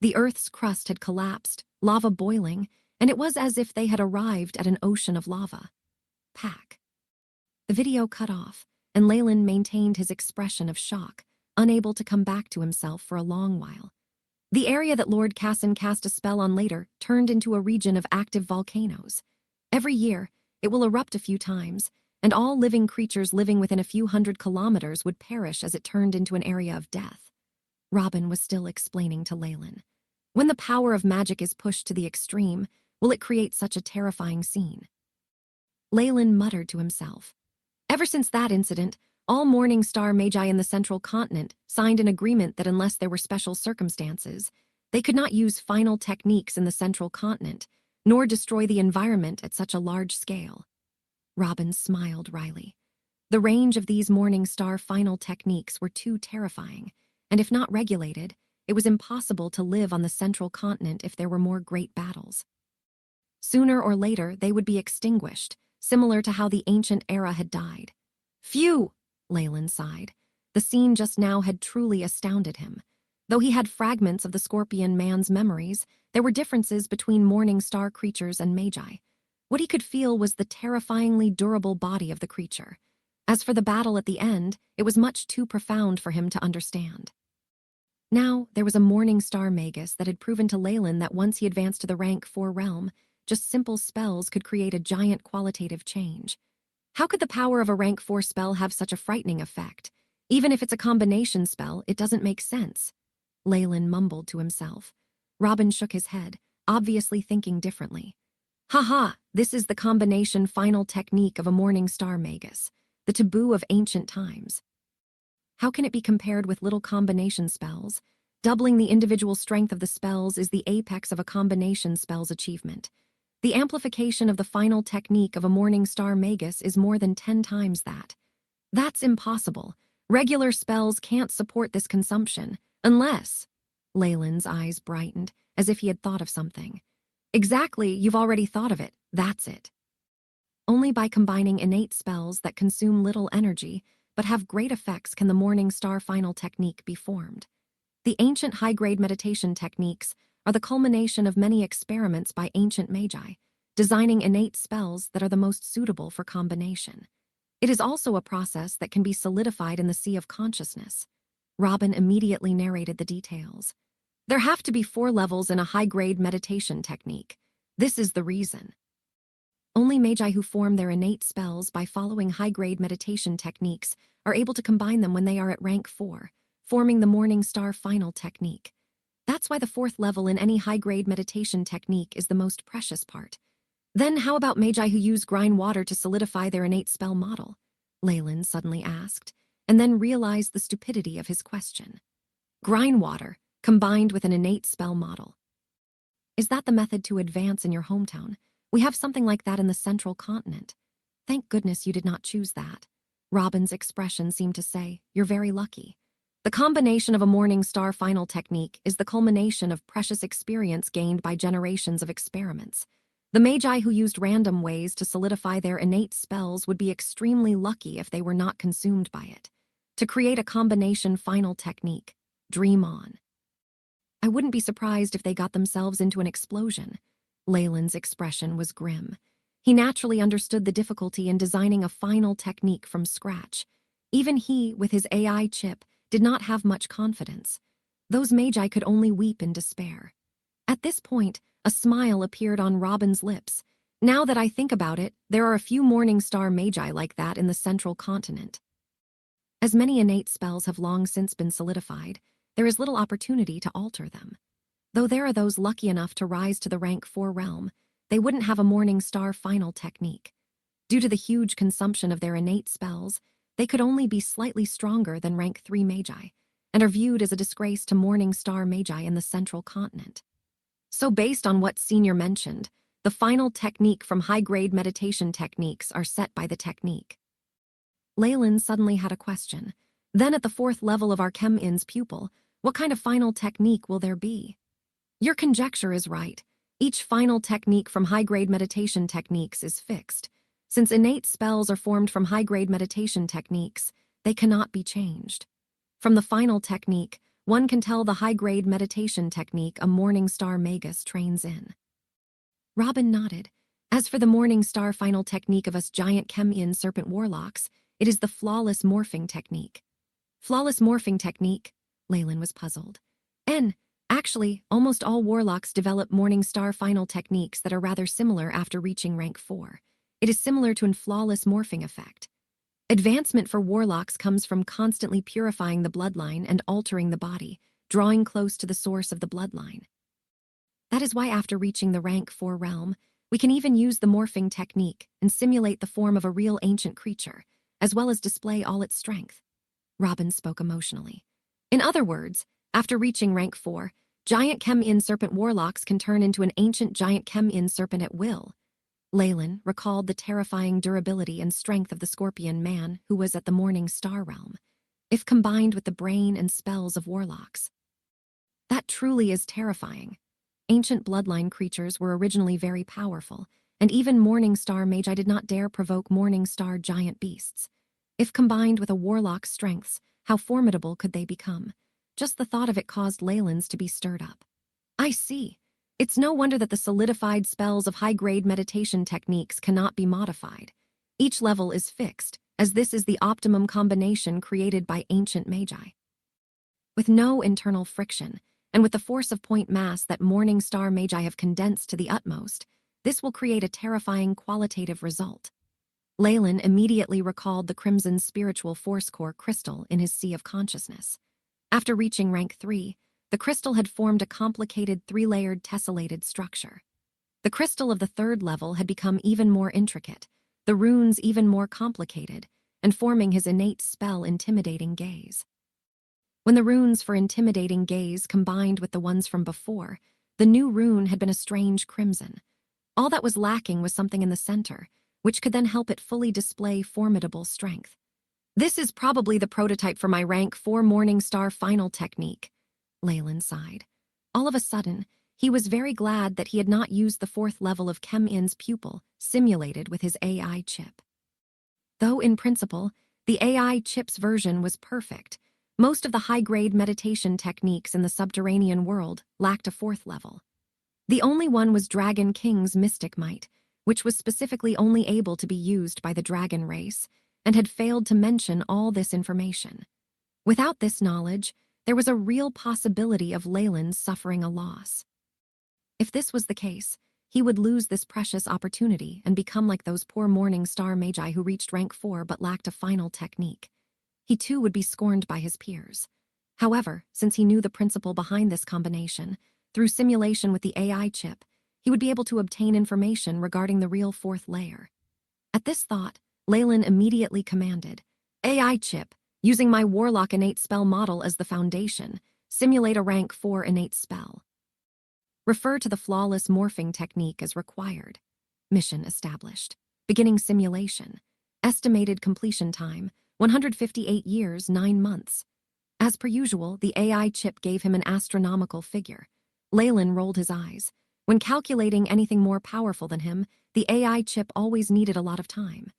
The earth's crust had collapsed, lava boiling, and it was as if they had arrived at an ocean of lava. Pack. The video cut off, and Leyland maintained his expression of shock, unable to come back to himself for a long while. The area that Lord Casson cast a spell on later turned into a region of active volcanoes. Every year, it will erupt a few times, and all living creatures living within a few hundred kilometers would perish as it turned into an area of death. Robin was still explaining to Leyland. When the power of magic is pushed to the extreme, will it create such a terrifying scene? Leyland muttered to himself. Ever since that incident, all Morning Star Magi in the central continent signed an agreement that unless there were special circumstances, they could not use final techniques in the central continent, nor destroy the environment at such a large scale. Robin smiled wryly. The range of these Morning Star final techniques were too terrifying, and if not regulated, it was impossible to live on the central continent if there were more great battles. Sooner or later, they would be extinguished, similar to how the ancient era had died. Phew! Leyland sighed. The scene just now had truly astounded him. Though he had fragments of the Scorpion Man's memories, there were differences between Morning Star creatures and Magi. What he could feel was the terrifyingly durable body of the creature. As for the battle at the end, it was much too profound for him to understand. Now, there was a Morning Star Magus that had proven to Leyland that once he advanced to the rank 4 realm, just simple spells could create a giant qualitative change. How could the power of a rank 4 spell have such a frightening effect? Even if it's a combination spell, it doesn't make sense. Leyland mumbled to himself. Robin shook his head, obviously thinking differently. Ha, this is the combination final technique of a Morning Star Magus, the taboo of ancient times. How can it be compared with little combination spells? Doubling the individual strength of the spells is the apex of a combination spell's achievement. The amplification of the final technique of a Morning Star Magus is more than 10 times that. That's impossible. Regular spells can't support this consumption, unless... Leyland's eyes brightened, as if he had thought of something. Exactly, you've already thought of it. That's it. Only by combining innate spells that consume little energy but have great effects can the Morning Star Final Technique be formed. The ancient high-grade meditation techniques are the culmination of many experiments by ancient magi, designing innate spells that are the most suitable for combination. It is also a process that can be solidified in the sea of consciousness. Robin immediately narrated the details. There have to be 4 levels in a high-grade meditation technique. This is the reason. Only magi who form their innate spells by following high-grade meditation techniques are able to combine them when they are at rank 4, forming the Morning Star Final Technique. That's why the 4th level in any high-grade meditation technique is the most precious part. Then how about magi who use grind water to solidify their innate spell model? Leyland suddenly asked, and then realized the stupidity of his question. Grind water, combined with an innate spell model. Is that the method to advance in your hometown? We have something like that in the central continent. Thank goodness you did not choose that. Robin's expression seemed to say, you're very lucky. The combination of a Morning Star Final Technique is the culmination of precious experience gained by generations of experiments. The magi who used random ways to solidify their innate spells would be extremely lucky if they were not consumed by it. To create a combination final technique, dream on. I wouldn't be surprised if they got themselves into an explosion. Leyland's expression was grim. He naturally understood the difficulty in designing a final technique from scratch. Even he, with his AI chip, did not have much confidence. Those magi could only weep in despair. At this point, a smile appeared on Robin's lips. Now that I think about it, there are a few Morning Star magi like that in the central continent. As many innate spells have long since been solidified, there is little opportunity to alter them. Though there are those lucky enough to rise to the rank 4 realm, they wouldn't have a Morning Star Final Technique. Due to the huge consumption of their innate spells, they could only be slightly stronger than rank 3 magi, and are viewed as a disgrace to Morning Star magi in the central continent. So based on what Senior mentioned, the final technique from high-grade meditation techniques are set by the technique. Leyland suddenly had a question. Then at the 4th level of our Chem-In's pupil, what kind of final technique will there be? Your conjecture is right. Each final technique from high-grade meditation techniques is fixed. Since innate spells are formed from high-grade meditation techniques, they cannot be changed. From the final technique, one can tell the high-grade meditation technique a Morning Star Magus trains in. Robin nodded. As for the Morning Star Final Technique of us giant Chem-In serpent warlocks, it is the flawless morphing technique. Flawless morphing technique? Leyland was puzzled. Actually, almost all warlocks develop Morning Star Final techniques that are rather similar after reaching rank 4. It is similar to an flawless morphing effect. Advancement for warlocks comes from constantly purifying the bloodline and altering the body, drawing close to the source of the bloodline. That is why after reaching the rank 4 realm, we can even use the morphing technique and simulate the form of a real ancient creature, as well as display all its strength. Robin spoke emotionally. In other words, after reaching rank 4, giant Chem-In serpent warlocks can turn into an ancient giant Chem-In serpent at will. Leyland recalled the terrifying durability and strength of the scorpion man who was at the Morning Star realm, if combined with the brain and spells of warlocks. That truly is terrifying. Ancient bloodline creatures were originally very powerful, and even Morning Star magi did not dare provoke Morning Star giant beasts. If combined with a warlock's strengths, how formidable could they become? Just the thought of it caused Leyland's to be stirred up. I see. It's no wonder that the solidified spells of high-grade meditation techniques cannot be modified. Each level is fixed, as this is the optimum combination created by ancient magi. With no internal friction, and with the force of point mass that Morning Star magi have condensed to the utmost, this will create a terrifying qualitative result. Leyland immediately recalled the Crimson Spiritual Force Core crystal in his Sea of Consciousness. After reaching rank 3, the crystal had formed a complicated 3-layered tessellated structure. The crystal of the 3rd level had become even more intricate, the runes even more complicated, and forming his innate spell Intimidating Gaze. When the runes for Intimidating Gaze combined with the ones from before, the new rune had been a strange crimson. All that was lacking was something in the center, which could then help it fully display formidable strength. This is probably the prototype for my rank 4 Morning Star Final Technique, Leyland sighed. All of a sudden, he was very glad that he had not used the 4th level of Chem-In's pupil, simulated with his AI chip. Though in principle, The AI chip's version was perfect. Most of the high-grade meditation techniques in the subterranean world lacked a fourth level. The only one was Dragon King's mystic might, which was specifically only able to be used by the dragon race, and had failed to mention all this information. Without this knowledge, there was a real possibility of Leyland suffering a loss. If this was the case, he would lose this precious opportunity and become like those poor Morning Star Magi who reached rank 4 but lacked a final technique. He too would be scorned by his peers. However, since he knew the principle behind this combination, through simulation with the AI chip, he would be able to obtain information regarding the real fourth layer. At this thought, Leyland immediately commanded, "AI chip, using my Warlock innate spell model as the foundation, simulate a rank 4 innate spell. Refer to the flawless morphing technique as required." Mission established. Beginning simulation. Estimated completion time, 158 years, 9 months. As per usual, the AI chip gave him an astronomical figure. Leyland rolled his eyes. When calculating anything more powerful than him, the AI chip always needed a lot of time.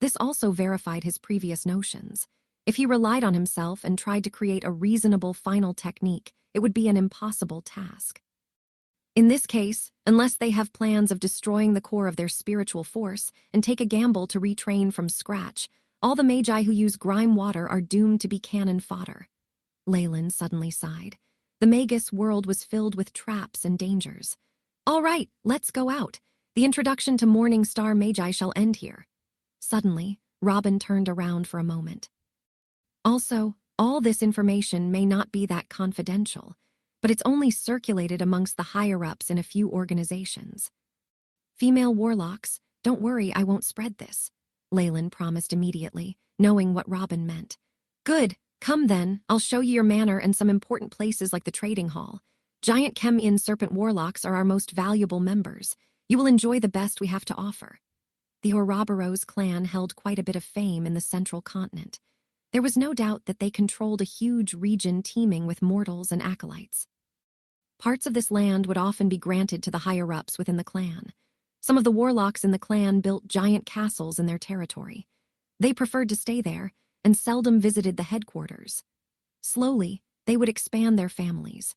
This also verified his previous notions. If he relied on himself and tried to create a reasonable final technique, it would be an impossible task. In this case, unless they have plans of destroying the core of their spiritual force and take a gamble to retrain from scratch, all the magi who use grime water are doomed to be cannon fodder. Leyland suddenly sighed. The Magus world was filled with traps and dangers. "All right, let's go out. The introduction to Morning Star Magi shall end here." Suddenly, Robin turned around for a moment. Also, all this information may not be that confidential, but it's only circulated amongst the higher-ups in a few organizations. "Female warlocks, don't worry, I won't spread this," Leyland promised immediately, knowing what Robin meant. "Good, come then, I'll show you your manor and some important places like the trading hall. Giant Chem-In Serpent Warlocks are our most valuable members. You will enjoy the best we have to offer." The Ouroboros clan held quite a bit of fame in the central continent. There was no doubt that they controlled a huge region teeming with mortals and acolytes. Parts of this land would often be granted to the higher-ups within the clan. Some of the warlocks in the clan built giant castles in their territory. They preferred to stay there and seldom visited the headquarters. Slowly, they would expand their families.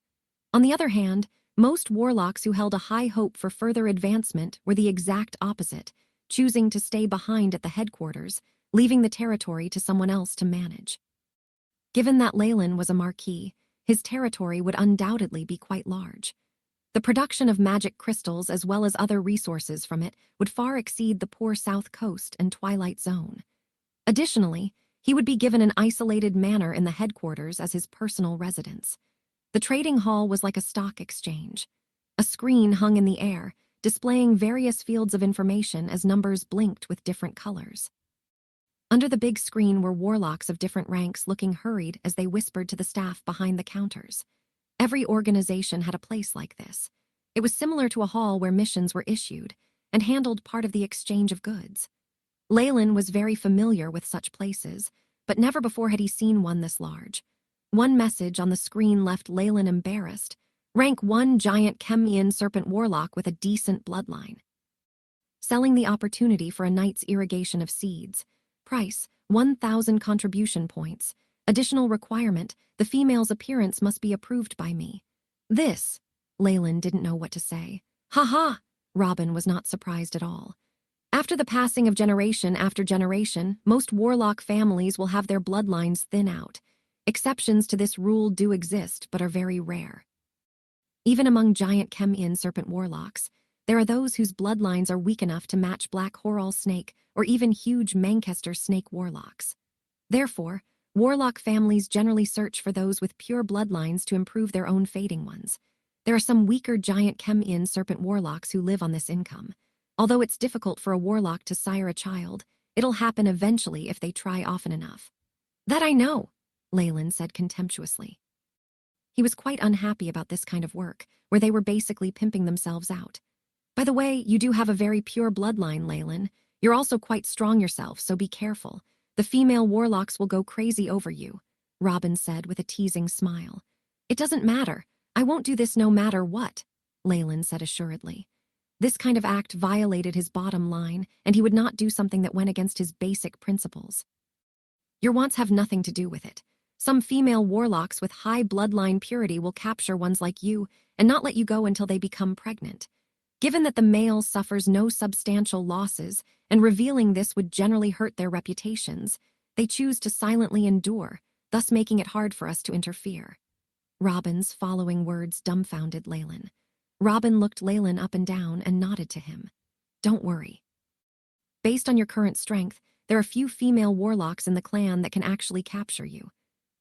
On the other hand, most warlocks who held a high hope for further advancement were the exact opposite, choosing to stay behind at the headquarters, leaving the territory to someone else to manage. Given that Leyland was a marquis, his territory would undoubtedly be quite large. The production of magic crystals as well as other resources from it would far exceed the poor South Coast and Twilight Zone. Additionally, he would be given an isolated manor in the headquarters as his personal residence. The trading hall was like a stock exchange. A screen hung in the air, displaying various fields of information as numbers blinked with different colors. Under the big screen were warlocks of different ranks looking hurried as they whispered to the staff behind the counters. Every organization had a place like this. It was similar to a hall where missions were issued and handled part of the exchange of goods. Leyland was very familiar with such places, but never before had he seen one this large. One message on the screen left Leyland embarrassed. Rank 1 Giant Chem-In Serpent Warlock with a decent bloodline. Selling the opportunity for a night's irrigation of seeds. Price, 1,000 contribution points. Additional requirement, the female's appearance must be approved by me. This, Leyland didn't know what to say. "Ha-ha!" Robin was not surprised at all. After the passing of generation after generation, most warlock families will have their bloodlines thin out. Exceptions to this rule do exist, but are very rare. Even among giant Chem-In Serpent Warlocks, there are those whose bloodlines are weak enough to match Black Horal Snake or even huge Manchester Snake Warlocks. Therefore, warlock families generally search for those with pure bloodlines to improve their own fading ones. There are some weaker giant Chem-In Serpent Warlocks who live on this income. Although it's difficult for a warlock to sire a child, it'll happen eventually if they try often enough. "That I know," Leyland said contemptuously. He was quite unhappy about this kind of work, where they were basically pimping themselves out. "By the way, you do have a very pure bloodline, Leyland. You're also quite strong yourself, so be careful. The female warlocks will go crazy over you," Robin said with a teasing smile. "It doesn't matter. I won't do this no matter what," Leyland said assuredly. This kind of act violated his bottom line, and he would not do something that went against his basic principles. Your wants have nothing to do with it. Some female warlocks with high bloodline purity will capture ones like you and not let you go until they become pregnant. Given that the male suffers no substantial losses, and revealing this would generally hurt their reputations, they choose to silently endure, thus making it hard for us to interfere. Robin's following words dumbfounded Leyland. Robin looked Leyland up and down and nodded to him. Don't worry. Based on your current strength, there are few female warlocks in the clan that can actually capture you.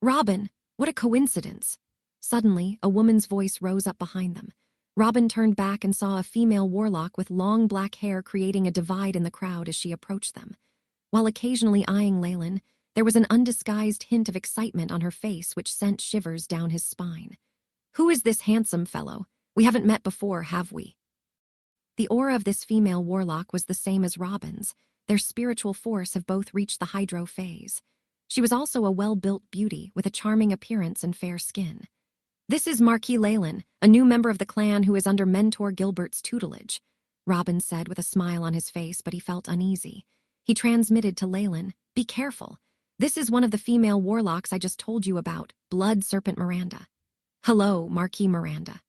Robin, what a coincidence! Suddenly, a woman's voice rose up behind them. Robin turned back and saw a female warlock with long black hair creating a divide in the crowd as she approached them. While occasionally eyeing Leyland, there was an undisguised hint of excitement on her face which sent shivers down his spine. Who is this handsome fellow? We haven't met before, have we? The aura of this female warlock was the same as Robin's. Their spiritual force have both reached the hydro phase. She was also a well-built beauty with a charming appearance and fair skin. This is Marquis Leyland, a new member of the clan who is under Mentor Gilbert's tutelage, Robin said with a smile on his face, but he felt uneasy. He transmitted to Leyland, be careful. This is one of the female warlocks I just told you about, Blood Serpent Miranda. Hello, Marquis Miranda.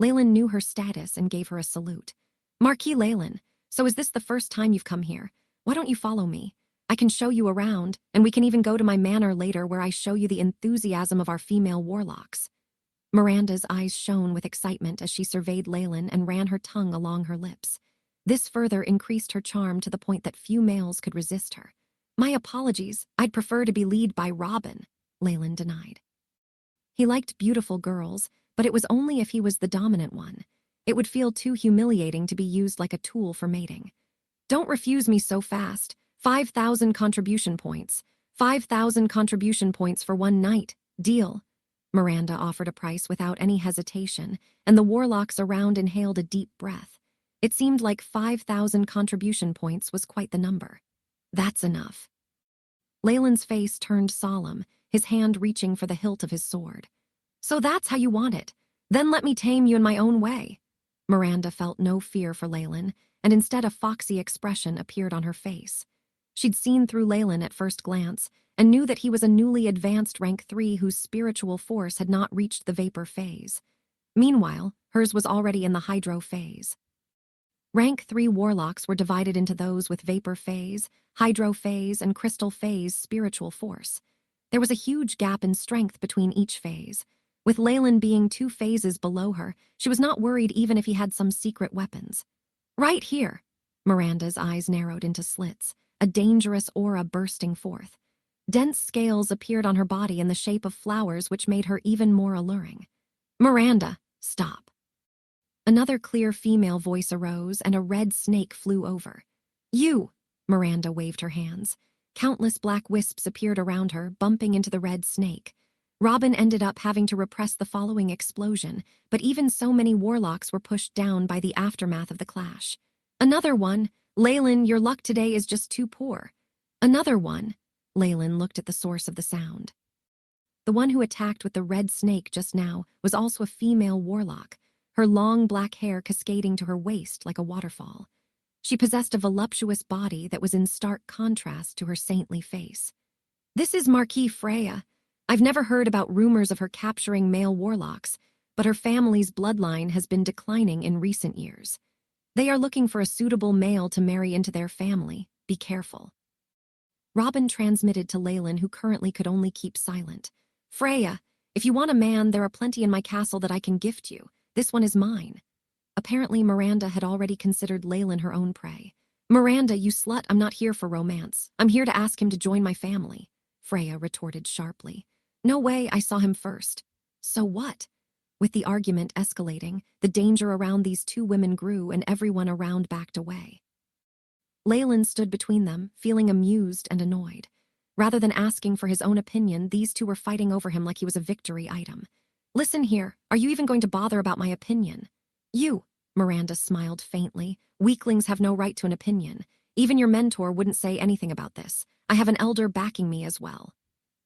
Leyland knew her status and gave her a salute. Marquis Leyland, so is this the first time you've come here? Why don't you follow me? I can show you around, and we can even go to my manor later where I show you the enthusiasm of our female warlocks. Miranda's eyes shone with excitement as she surveyed Leyland and ran her tongue along her lips. This further increased her charm to the point that few males could resist her. My apologies, I'd prefer to be led by Robin, Leyland denied. He liked beautiful girls, but it was only if he was the dominant one. It would feel too humiliating to be used like a tool for mating. Don't refuse me so fast. 5,000 contribution points. 5,000 contribution points for one night. Deal. Miranda offered a price without any hesitation, and the warlocks around inhaled a deep breath. It seemed like 5,000 contribution points was quite the number. That's enough. Leyland's face turned solemn, his hand reaching for the hilt of his sword. So that's how you want it. Then let me tame you in my own way. Miranda felt no fear for Leyland, and instead a foxy expression appeared on her face. She'd seen through Leyland at first glance, and knew that he was a newly advanced rank 3 whose spiritual force had not reached the vapor phase. Meanwhile, hers was already in the hydro phase. Rank 3 warlocks were divided into those with vapor phase, hydro phase, and crystal phase spiritual force. There was a huge gap in strength between each phase. With Leyland being 2 phases below her, she was not worried even if he had some secret weapons. Right here. Miranda's eyes narrowed into slits, a dangerous aura bursting forth. Dense scales appeared on her body in the shape of flowers which made her even more alluring. Miranda, stop. Another clear female voice arose and a red snake flew over. You! Miranda waved her hands. Countless black wisps appeared around her, bumping into the red snake. Robin ended up having to repress the following explosion, but even so many warlocks were pushed down by the aftermath of the clash. Another one! Leyland, your luck today is just too poor. Another one! Leyland looked at the source of the sound. The one who attacked with the red snake just now was also a female warlock, her long black hair cascading to her waist like a waterfall. She possessed a voluptuous body that was in stark contrast to her saintly face. This is Marquis Freya. I've never heard about rumors of her capturing male warlocks, but her family's bloodline has been declining in recent years. They are looking for a suitable male to marry into their family. Be careful. Robin transmitted to Leyland, who currently could only keep silent. Freya, if you want a man, there are plenty in my castle that I can gift you. This one is mine. Apparently, Miranda had already considered Leyland her own prey. Miranda, you slut, I'm not here for romance. I'm here to ask him to join my family, Freya retorted sharply. No way, I saw him first. So what? With the argument escalating, the danger around these 2 women grew and everyone around backed away. Leyland stood between them, feeling amused and annoyed. Rather than asking for his own opinion, these 2 were fighting over him like he was a victory item. Listen here, are you even going to bother about my opinion? You, Miranda smiled faintly. Weaklings have no right to an opinion. Even your mentor wouldn't say anything about this. I have an elder backing me as well.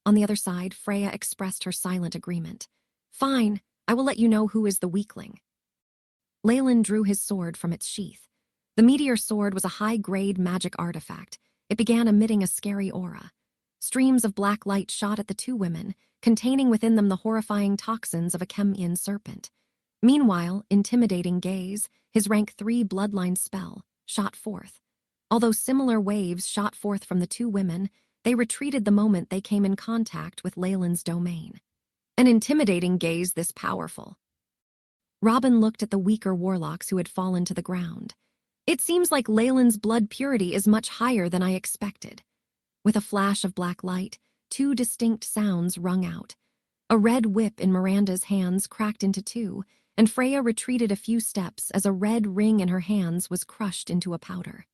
On the other side, Freya expressed her silent agreement. Fine, I will let you know who is the weakling. Leyland drew his sword from its sheath. The meteor sword was a high-grade magic artifact. It began emitting a scary aura. Streams of black light shot at the two women, containing within them the horrifying toxins of a Chemian serpent. Meanwhile, Intimidating Gaze, his rank 3 bloodline spell, shot forth. Although similar waves shot forth from the two women, they retreated the moment they came in contact with Leyland's domain. An intimidating gaze this powerful. Robin looked at the weaker warlocks who had fallen to the ground. It seems like Leyland's blood purity is much higher than I expected. With a flash of black light, 2 distinct sounds rung out. A red whip in Miranda's hands cracked into 2, and Freya retreated a few steps as a red ring in her hands was crushed into a powder.